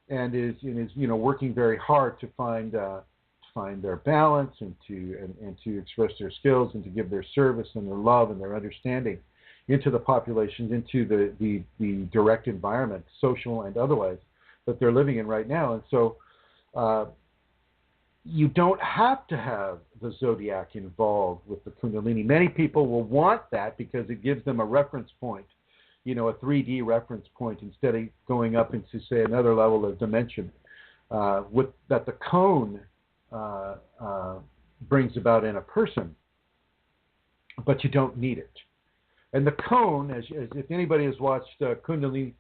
Speaker 2: and is working very hard to find their balance and to express their skills and to give their service and their love and their understanding into the populations, into the direct environment, social and otherwise, that they're living in right now. And so you don't have to have the zodiac involved with the Kundalini. Many people will want that because it gives them a reference point, a 3D reference point, instead of going up into, say, another level of dimension with that the cone brings about in a person, but you don't need it. And the cone, as if anybody has watched the Kundalini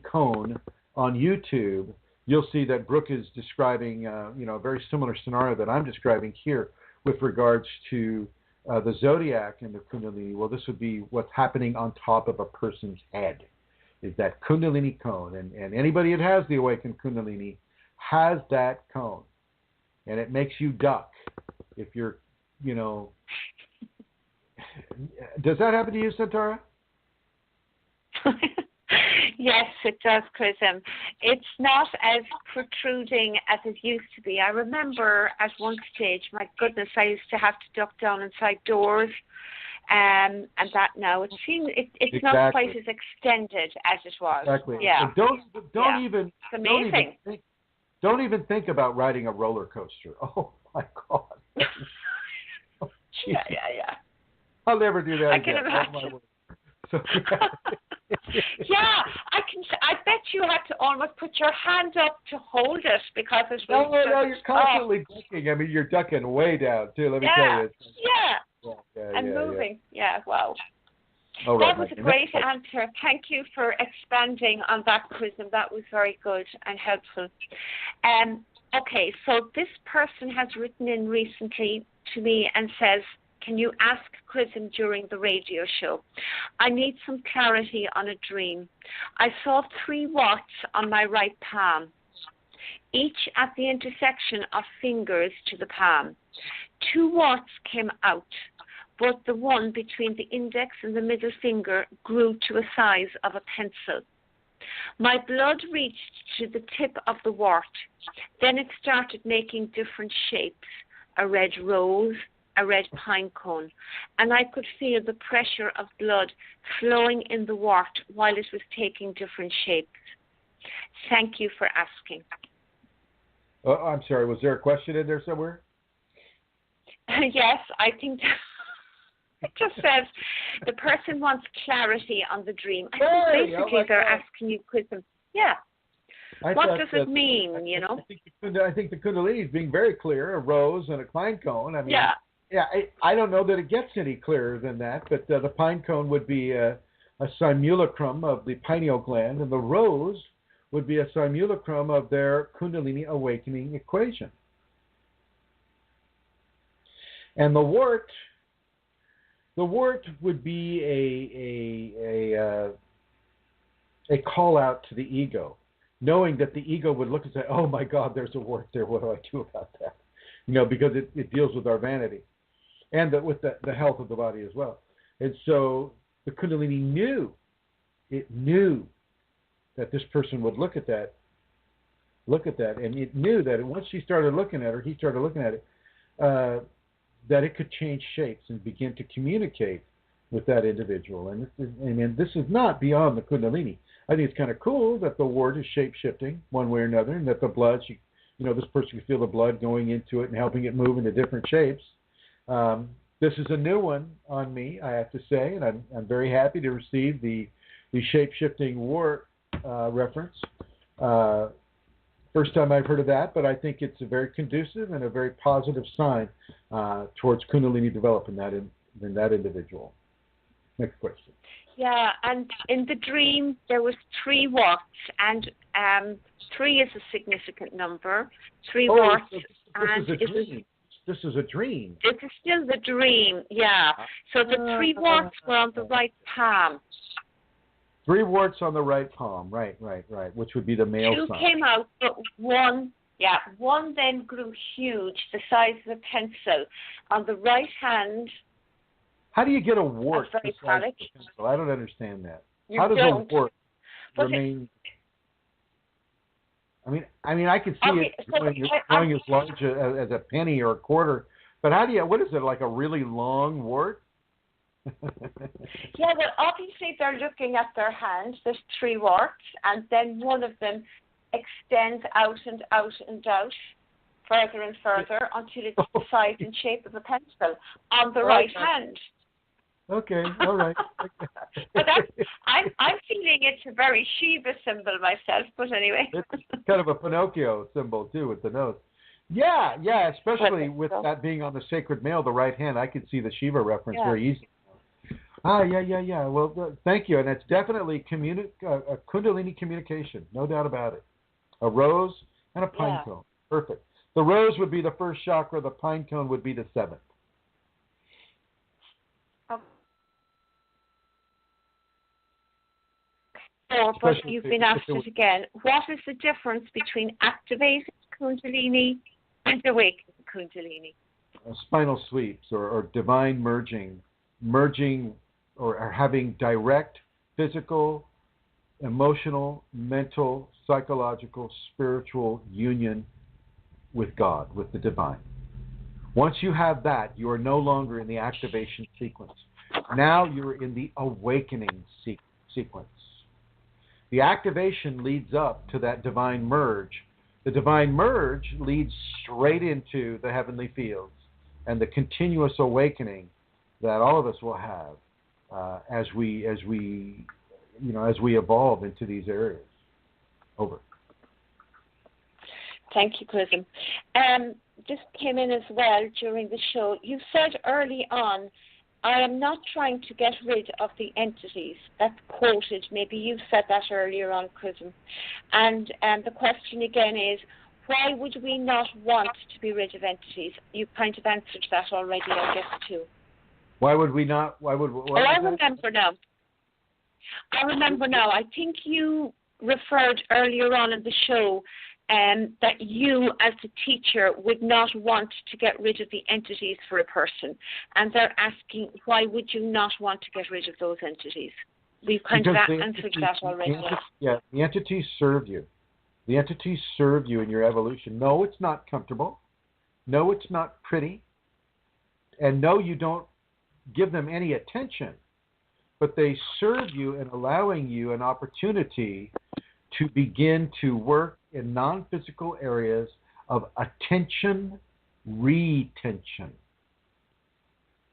Speaker 2: cone on YouTube, you'll see that Brooke is describing a very similar scenario that I'm describing here with regards to the zodiac and the Kundalini. Well, this would be what's happening on top of a person's head, is that Kundalini cone. And anybody that has the awakened Kundalini has that cone, and it makes you duck if you're, Does that happen to you, Santara?
Speaker 3: Yes, it does, Chrism. It's not as protruding as it used to be. I remember at one stage, my goodness, I used to have to duck down inside doors, and that now it seems it's not quite as extended as it was.
Speaker 2: Exactly.
Speaker 3: Yeah.
Speaker 2: And
Speaker 3: It's amazing.
Speaker 2: Don't even think about riding a roller coaster. Oh my God. Oh,
Speaker 3: yeah.
Speaker 2: I'll never do that
Speaker 3: I
Speaker 2: again.
Speaker 3: can imagine.
Speaker 2: So,
Speaker 3: yeah, I bet you had to almost put your hand up to hold it because it was.
Speaker 2: No, you're constantly ducking. I mean, you're ducking way down too. Let me tell you.
Speaker 3: Yeah. And moving. Yeah. Wow.
Speaker 2: All right,
Speaker 3: That was
Speaker 2: Mike.
Speaker 3: a great answer. Thank you for expanding on that, Chrism. That was very good and helpful. Okay, so this person has written in recently to me and says, can you ask Chrism during the radio show? I need some clarity on a dream. I saw 3 warts on my right palm, each at the intersection of fingers to the palm. 2 warts came out, but the one between the index and the middle finger grew to a size of a pencil. My blood reached to the tip of the wart. Then it started making different shapes, a red rose, a red pine cone, and I could feel the pressure of blood flowing in the wart while it was taking different shapes. Thank you for asking.
Speaker 2: I'm sorry, was there a question in there somewhere?
Speaker 3: Yes, I think it just says the person wants clarity on the dream. I think basically they're asking you, Chrism. Yeah. What does it mean, you know?
Speaker 2: I think the Kundalini is being very clear, a rose and a pine cone. I mean,
Speaker 3: yeah,
Speaker 2: I don't know that it gets any clearer than that, but the pine cone would be a simulacrum of the pineal gland, and the rose would be a simulacrum of their Kundalini Awakening equation. And the wart would be a call out to the ego, knowing that the ego would look and say, "Oh my God, there's a wart there. What do I do about that?" You know, because it deals with our vanity, and with the health of the body as well. And so the Kundalini knew that this person would look at that, and it knew that once he started looking at it, that it could change shapes and begin to communicate with that individual. And this is not beyond the Kundalini. I think it's kind of cool that the wart is shape-shifting one way or another, and that the blood, this person can feel the blood going into it and helping it move into different shapes. This is a new one on me, I have to say, and I'm very happy to receive the shape-shifting wart reference. First time I've heard of that, but I think it's a very conducive and a very positive sign towards Kundalini development in that individual. Next question.
Speaker 3: Yeah, and in the dream there was 3 warts, and 3 is a significant number. 3 warts.
Speaker 2: This is a dream.
Speaker 3: This is still the dream, yeah. So the 3 warts were on the right palm.
Speaker 2: 3 warts on the right palm, right, which would be the male
Speaker 3: 2
Speaker 2: sign.
Speaker 3: came out, but one then grew huge, the size of a pencil. On the right hand.
Speaker 2: How do you get a wart the size of a pencil? I don't understand that. How does a wart remain? I mean, I can see it growing as large as a penny or a quarter, but what is it, like a really long wart?
Speaker 3: Yeah, well, obviously they're looking at their hand. There's 3 warts, and then one of them extends out and out and out, further and further, until it's the size and shape of a pencil on the right hand.
Speaker 2: Okay, all right.
Speaker 3: But I'm feeling it's a very Shiva symbol myself, but anyway.
Speaker 2: It's kind of a Pinocchio symbol, too, with the nose. Yeah, especially with that being on the sacred male, the right hand. I could see the Shiva reference very easily. Yeah. Well, thank you. And it's definitely a Kundalini communication, no doubt about it. A rose and a pine cone. Perfect. The rose would be the first chakra. The pine cone would be the 7th.
Speaker 3: But you've been asked it again. What is the difference between activating Kundalini and awakening Kundalini?
Speaker 2: Spinal sweeps or divine merging or having direct physical, emotional, mental, psychological, spiritual union with God, with the divine. Once you have that, you are no longer in the activation sequence. Now you're in the awakening sequence. The activation leads up to that divine merge. The divine merge leads straight into the heavenly fields and the continuous awakening that all of us will have as we evolve into these areas. Over.
Speaker 3: Thank you, Chrism. This came in as well during the show. You said early on I am not trying to get rid of the entities. That's quoted. Maybe you've said that earlier on, Chrism. And the question again is, why would we not want to be rid of entities? You kind of answered that already, I guess, too.
Speaker 2: Why would we not? I
Speaker 3: remember now. I think you referred earlier on in the show that you, as a teacher, would not want to get rid of the entities for a person. And they're asking, why would you not want to get rid of those entities? We've kind of answered that already.
Speaker 2: The entities serve you. The entities serve you in your evolution. No, it's not comfortable. No, it's not pretty. And no, you don't give them any attention. But they serve you in allowing you an opportunity to begin to work in non-physical areas of attention retention.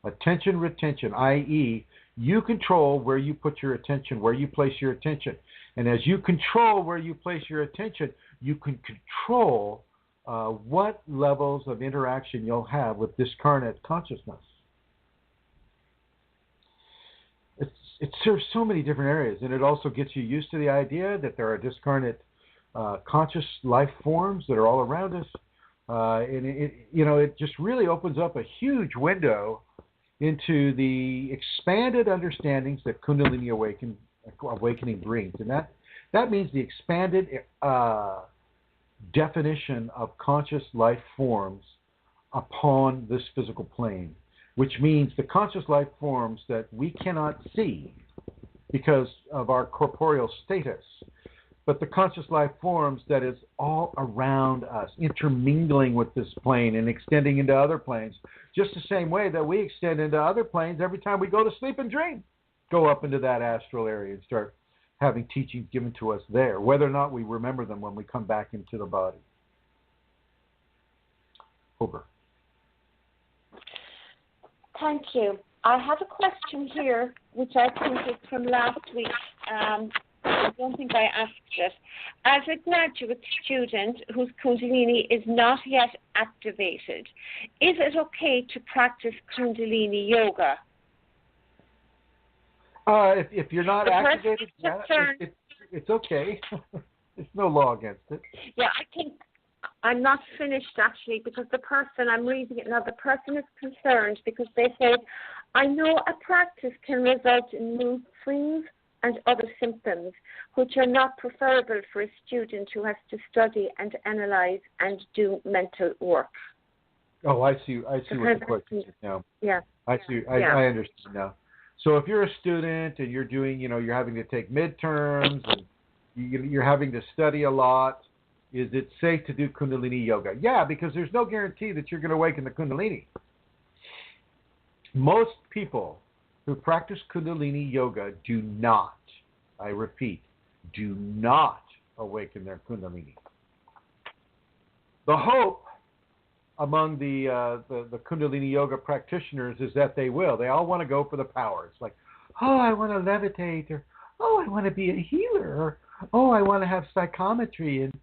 Speaker 2: Attention retention, i.e., you control where you put your attention, where you place your attention. And as you control where you place your attention, you can control what levels of interaction you'll have with discarnate consciousness. It serves so many different areas, and it also gets you used to the idea that there are discarnate conscious life forms that are all around us. And it just really opens up a huge window into the expanded understandings that Kundalini Awakening brings. And that means the expanded definition of conscious life forms upon this physical plane, which means the conscious life forms that we cannot see because of our corporeal status, but the conscious life forms that is all around us, intermingling with this plane and extending into other planes, just the same way that we extend into other planes every time we go to sleep and dream. Go up into that astral area and start having teachings given to us there, whether or not we remember them when we come back into the body. Over.
Speaker 3: Thank you. I have a question here, which I think is from last week. I don't think I asked it. As a graduate student whose Kundalini is not yet activated, is it okay to practice Kundalini Yoga?
Speaker 2: If you're not activated, it's okay. There's no law against it.
Speaker 3: Yeah, I think I'm not finished actually, because the person, I'm reading it now, the person is concerned because they say, I know a practice can result in mood swings and other symptoms which are not preferable for a student who has to study and analyze and do mental work.
Speaker 2: Oh, I see what the question is now.
Speaker 3: Yeah.
Speaker 2: I see. I understand now. So if you're a student and you're doing, you're having to take midterms and you're having to study a lot, is it safe to do Kundalini Yoga? Yeah, because there's no guarantee that you're going to awaken the Kundalini. Most people who practice Kundalini Yoga do not, I repeat, do not awaken their Kundalini. The hope among the Kundalini Yoga practitioners is that they will. They all want to go for the power. It's like, oh, I want to levitate, or oh, I want to be a healer, or oh, I want to have psychometry and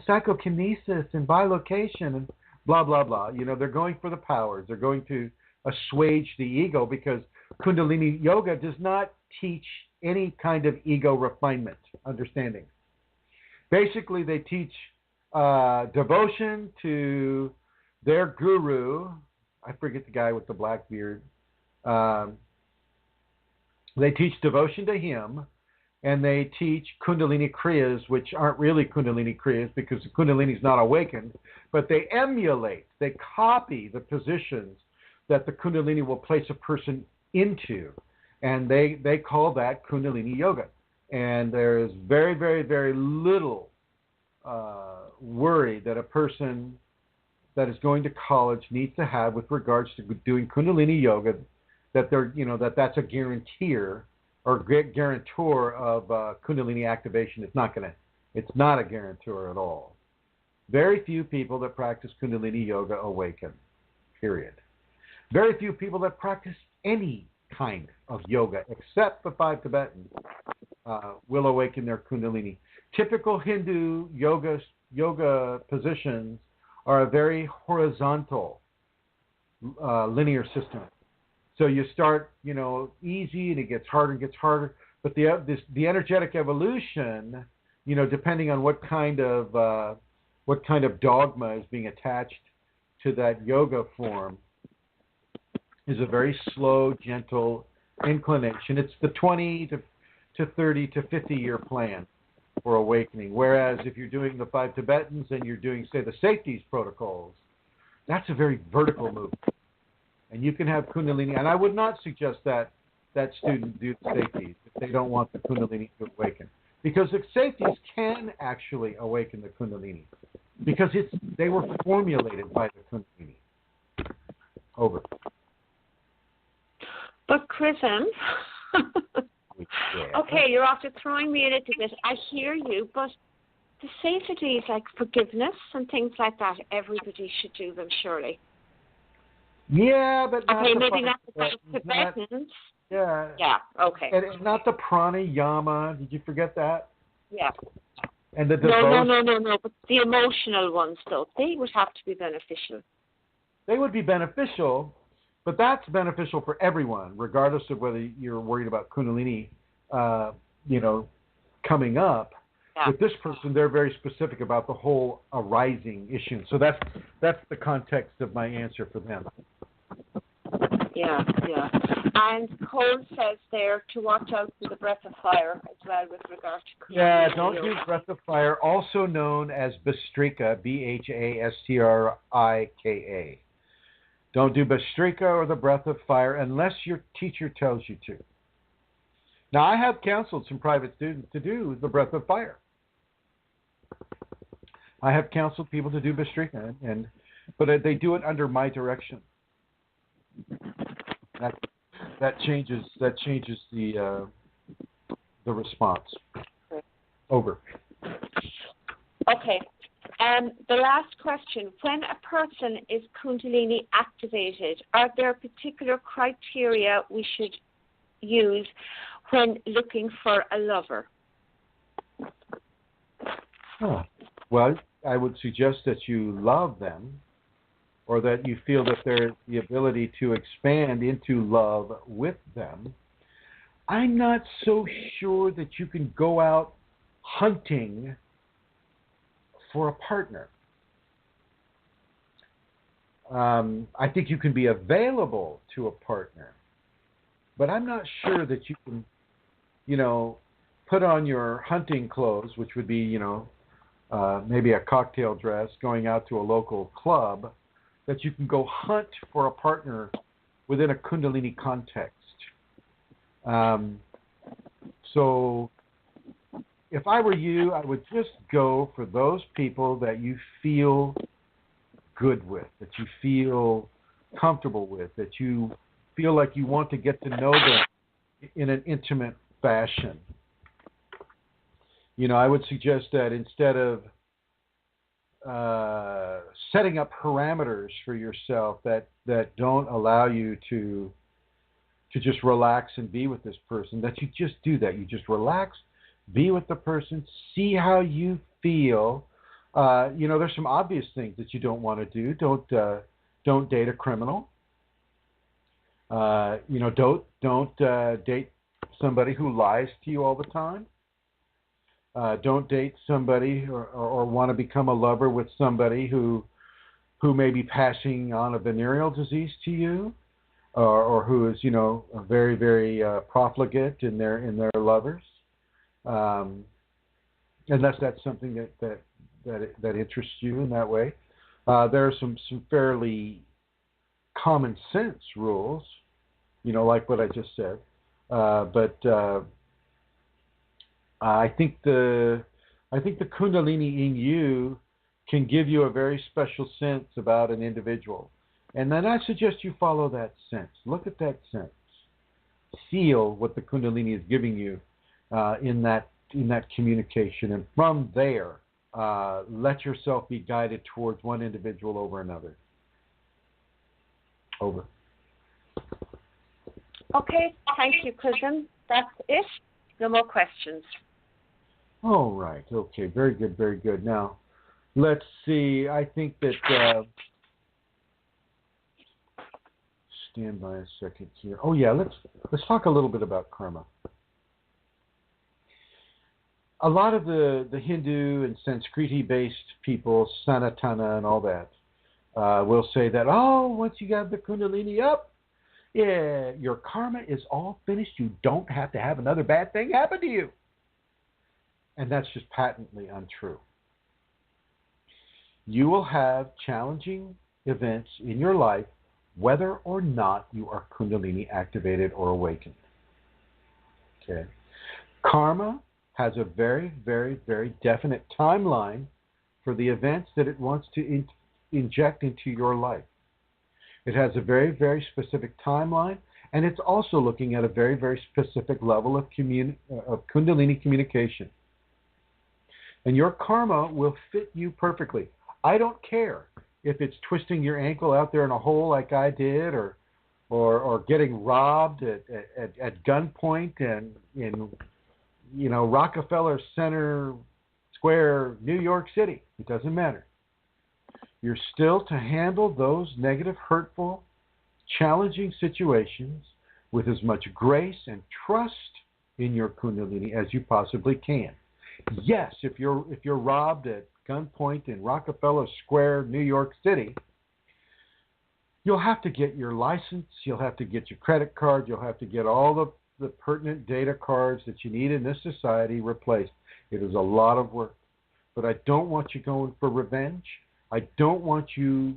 Speaker 2: psychokinesis and bilocation and blah, blah, blah. They're going for the powers. They're going to assuage the ego, because Kundalini Yoga does not teach any kind of ego refinement, understanding. Basically, they teach devotion to their guru. I forget the guy with the black beard. They teach devotion to him, and they teach Kundalini Kriyas, which aren't really Kundalini Kriyas because the Kundalini is not awakened, but they emulate, they copy the positions that the Kundalini will place a person into, and they call that Kundalini Yoga. And there is very, very, very little worry that a person that is going to college needs to have with regards to doing Kundalini Yoga, that they're, that's a guarantor of Kundalini activation. It's not a guarantor at all. Very few people that practice Kundalini Yoga awaken, period. Very few people that practice any kind of yoga, except the 5 Tibetans, will awaken their Kundalini. Typical Hindu yoga positions are a very horizontal linear system. So you start, easy, and it gets harder and gets harder. But the energetic evolution, depending on what kind of dogma is being attached to that yoga form, is a very slow, gentle inclination. It's the 20 to 30 to 50 year plan for awakening. Whereas if you're doing the 5 Tibetans and you're doing, say, the safeties protocols, that's a very vertical movement. And you can have Kundalini, and I would not suggest that student do the safeties if they don't want the Kundalini to awaken. Because the safeties can actually awaken the Kundalini. Because they were formulated by the Kundalini. Over.
Speaker 3: But Chrism, okay, you're after throwing me a little bit. I hear you, but the safeties like forgiveness and things like that, everybody should do them, surely.
Speaker 2: Yeah, but not
Speaker 3: maybe not the Tibetans.
Speaker 2: Yeah.
Speaker 3: Yeah, okay.
Speaker 2: And not the pranayama. Did you forget that?
Speaker 3: Yeah.
Speaker 2: And the
Speaker 3: No. But the emotional ones, though, they would have to be beneficial.
Speaker 2: They would be beneficial, but that's beneficial for everyone, regardless of whether you're worried about Kundalini, coming up. Yeah. With this person, they're very specific about the whole arising issue. So that's the context of my answer for them.
Speaker 3: Yeah. And Cole says there to watch out for the breath of fire as well with regard to Kundalini.
Speaker 2: Yeah, don't use breath of fire, also known as Bastrika, Bastrika. Don't do Bastrika or the breath of fire unless your teacher tells you to. Now, I have counseled some private students to do the breath of fire. I have counseled people to do Bastrika, but they do it under my direction. That changes the response. Over.
Speaker 3: Okay. The last question: when a person is Kundalini activated, are there particular criteria we should use when looking for a lover?
Speaker 2: Well, I would suggest that you love them, or that you feel that there's the ability to expand into love with them. I'm not so sure that you can go out hunting for a partner. I think you can be available to a partner, but I'm not sure that you can, put on your hunting clothes, which would be, maybe a cocktail dress, going out to a local club, that you can go hunt for a partner within a Kundalini context. So if I were you, I would just go for those people that you feel good with, that you feel comfortable with, that you feel like you want to get to know them in an intimate fashion. I would suggest that instead of setting up parameters for yourself that don't allow you to just relax and be with this person, that you just do that. You just relax, be with the person, see how you feel. There's some obvious things that you don't want to do. Don't date a criminal. Don't date somebody who lies to you all the time. Don't date somebody or want to become a lover with somebody who may be passing on a venereal disease to you, or who is very, very profligate in their lovers, unless that's something that interests you in that way. There are some fairly common sense rules, like what I just said, but. I think the Kundalini in you can give you a very special sense about an individual, and then I suggest you follow that sense. Look at that sense. Feel what the Kundalini is giving you in that communication, and from there, let yourself be guided towards one individual over another. Over.
Speaker 3: Okay, thank you, Chrism. That's it. No more questions.
Speaker 2: All right. Okay. Very good. Very good. Now, let's see. I think that stand by a second here. Oh yeah, let's talk a little bit about karma. A lot of the Hindu and Sanskriti-based people, Sanatana and all that, will say that, oh, once you got the Kundalini up, yeah, your karma is all finished. You don't have to have another bad thing happen to you. And that's just patently untrue. You will have challenging events in your life whether or not you are Kundalini activated or awakened. Okay. Karma has a very, very, very definite timeline for the events that it wants to inject into your life. It has a very, very specific timeline, and it's also looking at a very, very specific level of Kundalini communication. And your karma will fit you perfectly. I don't care if it's twisting your ankle out there in a hole like I did, or getting robbed at gunpoint and in Rockefeller Center Square, New York City. It doesn't matter. You're still to handle those negative, hurtful, challenging situations with as much grace and trust in your Kundalini as you possibly can. Yes, if you're robbed at gunpoint in Rockefeller Square, New York City, you'll have to get your license, you'll have to get your credit card, you'll have to get all the pertinent data cards that you need in this society replaced. It is a lot of work. But I don't want you going for revenge. I don't want you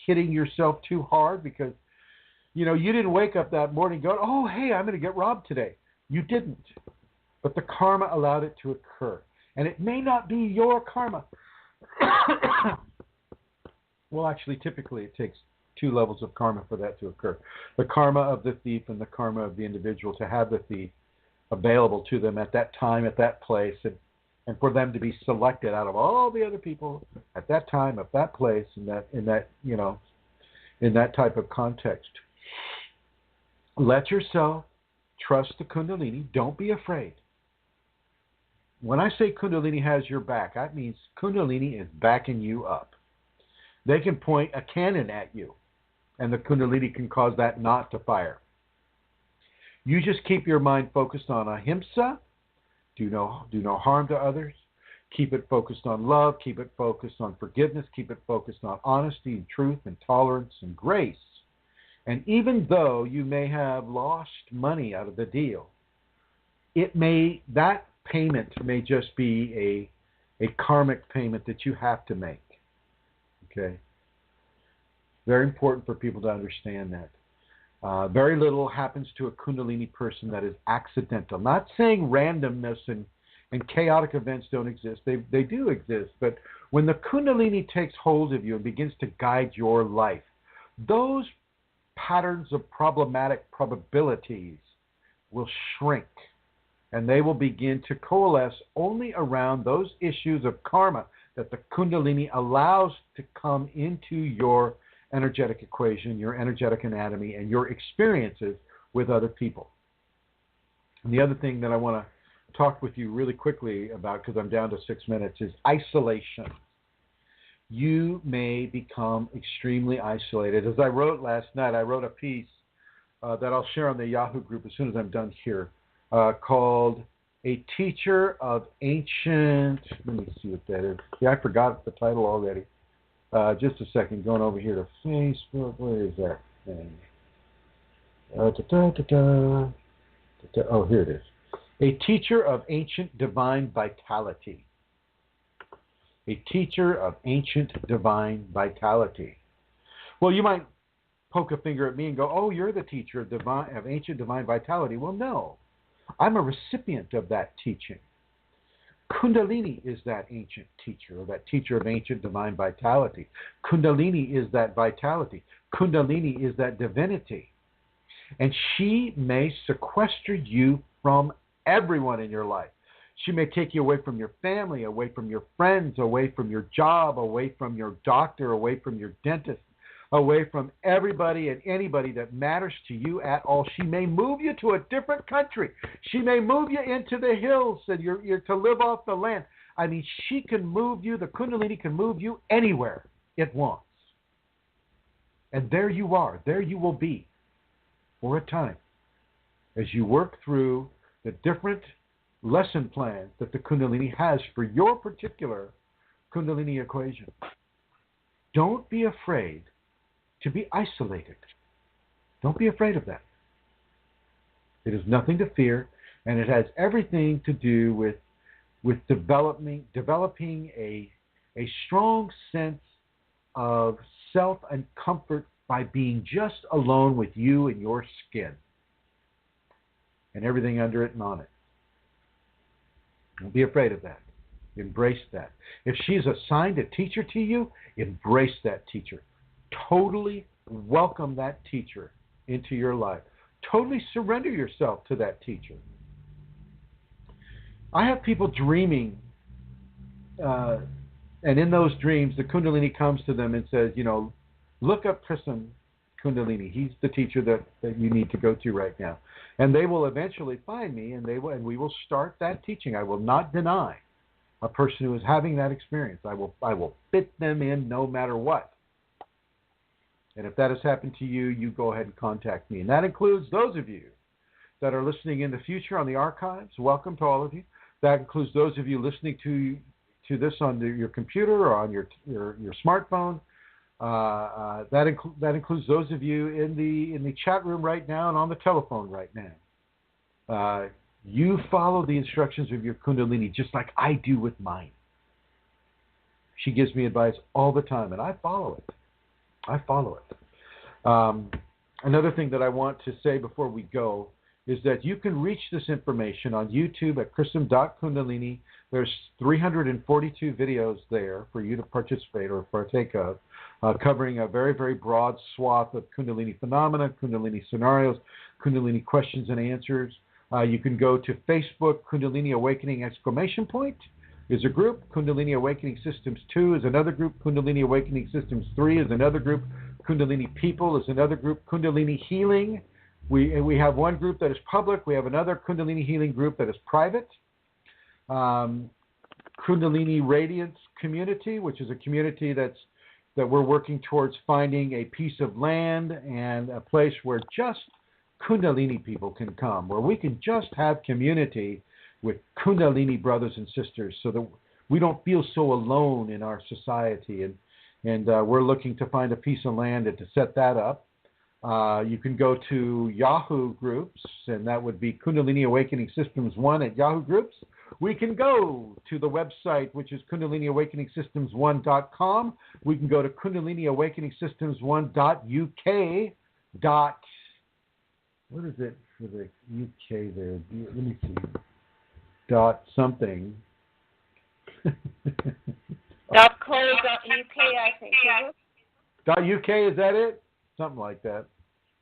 Speaker 2: hitting yourself too hard because, you didn't wake up that morning going, oh, hey, I'm going to get robbed today. You didn't. But the karma allowed it to occur. And it may not be your karma. Well, actually, typically it takes 2 levels of karma for that to occur. The karma of the thief and the karma of the individual to have the thief available to them at that time, at that place, and for them to be selected out of all the other people at that time, at that place, in that type of context. Let yourself trust the Kundalini. Don't be afraid. When I say Kundalini has your back, that means Kundalini is backing you up. They can point a cannon at you, and the Kundalini can cause that not to fire. You just keep your mind focused on ahimsa, do no harm to others, keep it focused on love, keep it focused on forgiveness, keep it focused on honesty and truth and tolerance and grace. And even though you may have lost money out of the deal, that payment may just be a karmic payment that you have to make. Okay? Very important for people to understand that. Very little happens to a Kundalini person that is accidental. Not saying randomness and chaotic events don't exist. They do exist. But when the Kundalini takes hold of you and begins to guide your life, those patterns of problematic probabilities will shrink. And they will begin to coalesce only around those issues of karma that the Kundalini allows to come into your energetic equation, your energetic anatomy, and your experiences with other people. And the other thing that I want to talk with you really quickly about, because I'm down to 6 minutes, is isolation. You may become extremely isolated. As I wrote last night, I wrote a piece that I'll share on the Yahoo group as soon as I'm done here, called A Teacher of Ancient... Let me see what that is. Yeah, I forgot the title already. Just a second, going over here to Facebook. Where is that thing? Oh, here it is. A Teacher of Ancient Divine Vitality. A Teacher of Ancient Divine Vitality. Well, you might poke a finger at me and go, oh, you're the teacher of Ancient Divine Vitality. Well, no. I'm a recipient of that teaching. Kundalini is that ancient teacher, or that teacher of ancient divine vitality. Kundalini is that vitality. Kundalini is that divinity. And she may sequester you from everyone in your life. She may take you away from your family, away from your friends, away from your job, away from your doctor, away from your dentist, away from everybody and anybody that matters to you at all. She may move you to a different country. She may move you into the hills and you're to live off the land. I mean, she can move you, the Kundalini can move you anywhere it wants. And there you are. There you will be. for a time as you work through the different lesson plans that the Kundalini has for your particular Kundalini equation. Don't be afraid to be isolated. Don't be afraid of that. It is nothing to fear, and it has everything to do with developing a strong sense of self and comfort by being just alone with you and your skin and everything under it and on it. Don't be afraid of that. Embrace that. If she's assigned a teacher to you, embrace that teacher. Totally welcome that teacher into your life. Totally surrender yourself to that teacher. I have people dreaming, and in those dreams, the Kundalini comes to them and says, look up Chrism Kundalini. He's the teacher that you need to go to right now. And they will eventually find me, and we will start that teaching. I will not deny a person who is having that experience. I will fit them in no matter what. And if that has happened to you, you go ahead and contact me. And that includes those of you that are listening in the future on the archives. Welcome to all of you. That includes those of you listening to this on your computer or on your smartphone. That includes those of you in the chat room right now and on the telephone right now. You follow the instructions of your Kundalini just like I do with mine. She gives me advice all the time, and I follow it. Another thing that I want to say before we go is that you can reach this information on YouTube at chrism.kundalini. There's 342 videos there for you to participate or partake of, covering a very, very broad swath of Kundalini phenomena, Kundalini scenarios, Kundalini questions and answers. You can go to Facebook, Kundalini Awakening ! Is a group. Kundalini Awakening Systems 2 is another group. Kundalini Awakening Systems 3 is another group. Kundalini People is another group. Kundalini Healing. We have one group that is public. We have another Kundalini Healing group that is private. Kundalini Radiance Community, which is a community that we're working towards finding a piece of land and a place where just Kundalini people can come, where we can just have community with Kundalini brothers and sisters so that we don't feel so alone in our society. And we're looking to find a piece of land and to set that up. You can go to Yahoo groups, and that would be Kundalini Awakening Systems 1 at Yahoo groups. We can go to the website, which is KundaliniAwakeningSystems1.com. We can go to KundaliniAwakeningSystems1.uk. What is it for the UK there? Let me see. Dot something.
Speaker 3: .co.uk, I think.
Speaker 2: .uk, is that it? Something like that.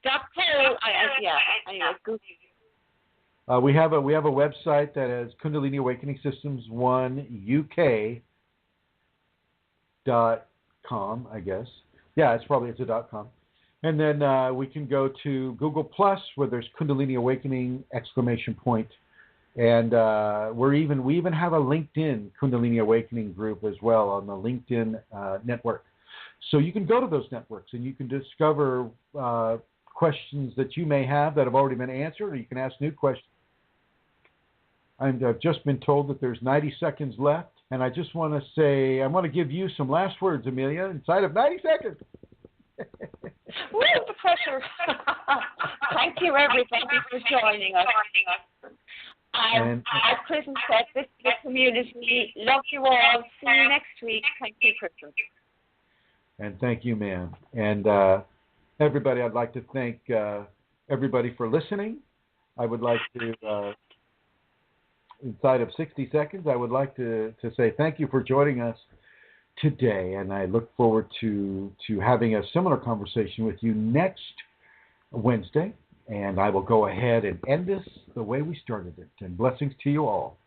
Speaker 3: .co, yeah. Anyway,
Speaker 2: we have a website that is Kundalini Awakening Systems 1 UK.com, I guess. Yeah, it's a .com. And then we can go to Google Plus, where there's Kundalini Awakening ! And we even have a LinkedIn Kundalini Awakening group as well on the LinkedIn network. So you can go to those networks and you can discover questions that you may have that have already been answered, or you can ask new questions. I've just been told that there's 90 seconds left, and I just want to say, I want to give you some last words, Amelia, inside of 90 seconds.
Speaker 3: Woo, the pressure. Thank you, everybody, for joining us. As Chrism said, this is the community. Love you all. See you next week. Thank you, Chrism.
Speaker 2: And thank you, ma'am. And everybody, I'd like to thank everybody for listening. I would like to, inside of 60 seconds, I would like to say thank you for joining us today. And I look forward to having a similar conversation with you next Wednesday. And I will go ahead and end this the way we started it. And blessings to you all.